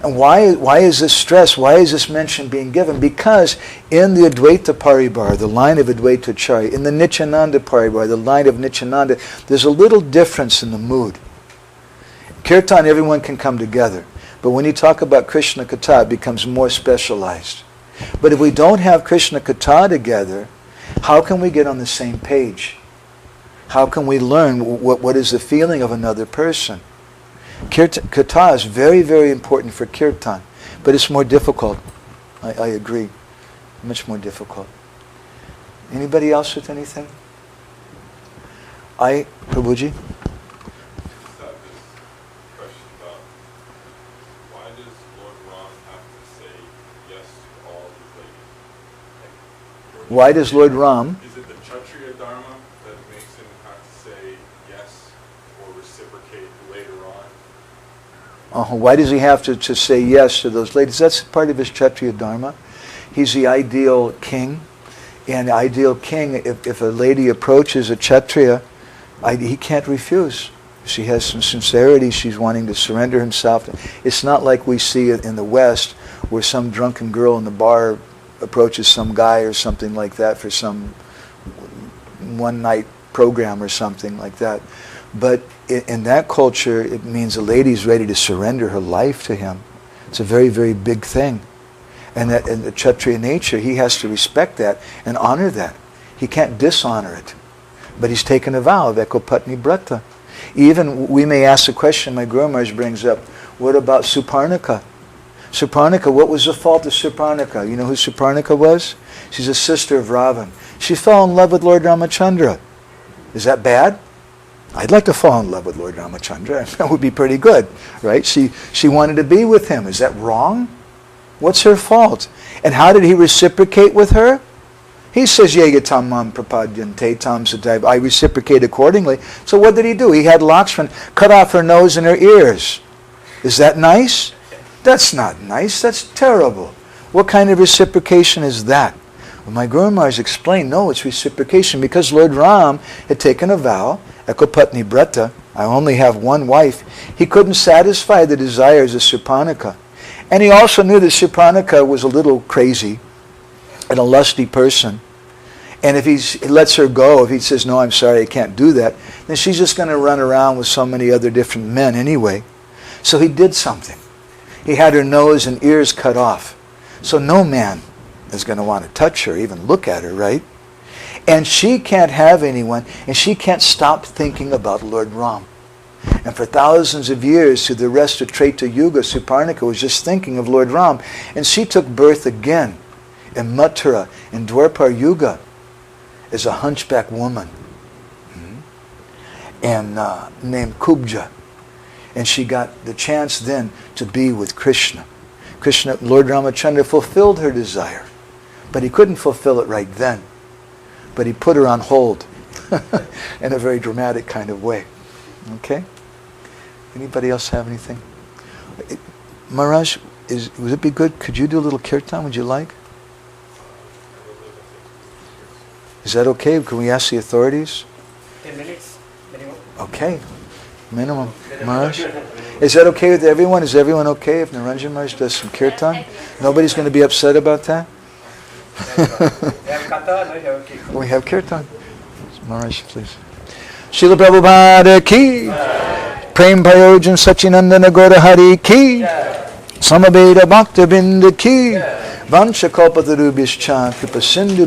And why is this stress? Why is this mention being given? Because in the Advaita Paribar, the line of Advaita Charya, in the Nityananda Paribar, the line of Nityananda, there's a little difference in the mood. Kirtan, everyone can come together. But when you talk about Krishna Katha, it becomes more specialized. But if we don't have Krishna Katha together, how can we get on the same page? How can we learn what is the feeling of another person? Katha is very, very important for kirtan, but it's more difficult. I agree. Much more difficult. Anybody else with anything? Prabhuji? Why does Lord Ram? Is it the Kshatriya Dharma that makes him have to say yes or reciprocate later on? Why does he have to say yes to those ladies? That's part of his Kshatriya Dharma. He's the ideal king. And the ideal king, if a lady approaches a Kshatriya, he can't refuse. She has some sincerity. She's wanting to surrender himself. It's not like we see it in the West where some drunken girl in the bar approaches some guy or something like that for some one-night program or something like that. But in that culture, it means a lady's ready to surrender her life to him. It's a very, very big thing. And that in the Kshatriya nature, he has to respect that and honor that. He can't dishonor it. But he's taken a vow of Ekopatni Brata. Even we may ask the question my Guru Maharaj brings up, what about Suparnika? Suparnika, what was the fault of Suparnika? You know who Suparnika was? She's a sister of Ravan. She fell in love with Lord Ramachandra. Is that bad? I'd like to fall in love with Lord Ramachandra. That would be pretty good, right? She wanted to be with him. Is that wrong? What's her fault? And how did he reciprocate with her? He says, Yegatam mam prapadyante tam sadaiva. I reciprocate accordingly. So what did he do? He had Lakshman cut off her nose and her ears. Is that nice? That's not nice. That's terrible. What kind of reciprocation is that? Well, my Guru Maharaj explained, no, it's reciprocation because Lord Ram had taken a vow, Ekopatni Brata, I only have one wife. He couldn't satisfy the desires of Suparnika. And he also knew that Suparnika was a little crazy and a lusty person. And if he lets her go, if he says, no, I'm sorry, I can't do that, then she's just going to run around with so many other different men anyway. So he did something. He had her nose and ears cut off. So no man is going to want to touch her, even look at her, right? And she can't have anyone, and she can't stop thinking about Lord Ram. And for thousands of years, through the rest of Treta Yuga, Suparnika was just thinking of Lord Ram. And she took birth again in Mathura, in Dwarpar Yuga, as a hunchback woman. And named Kubja. And she got the chance then to be with Krishna. Lord Ramachandra fulfilled her desire. But he couldn't fulfill it right then. But he put her on hold in a very dramatic kind of way. Okay? Anybody else have anything? Maharaj, would it be good? Could you do a little kirtan? Would you like? Is that okay? Can we ask the authorities? 10 minutes minimum. Okay, minimum. Maharaj, is that okay with everyone? Is everyone okay if Naranjan Maharaj does some kirtan? Nobody's going to be upset about that? They have kata, no, they have kirtan. We have kirtan. Maharaj, please. Srila Prabhupada ki, Prem Prayojan Sachinandana Gaura Hari ki, Samaveda Bhakta Binda ki, Vancha Kalpatarubhyascha Kripa Sindhu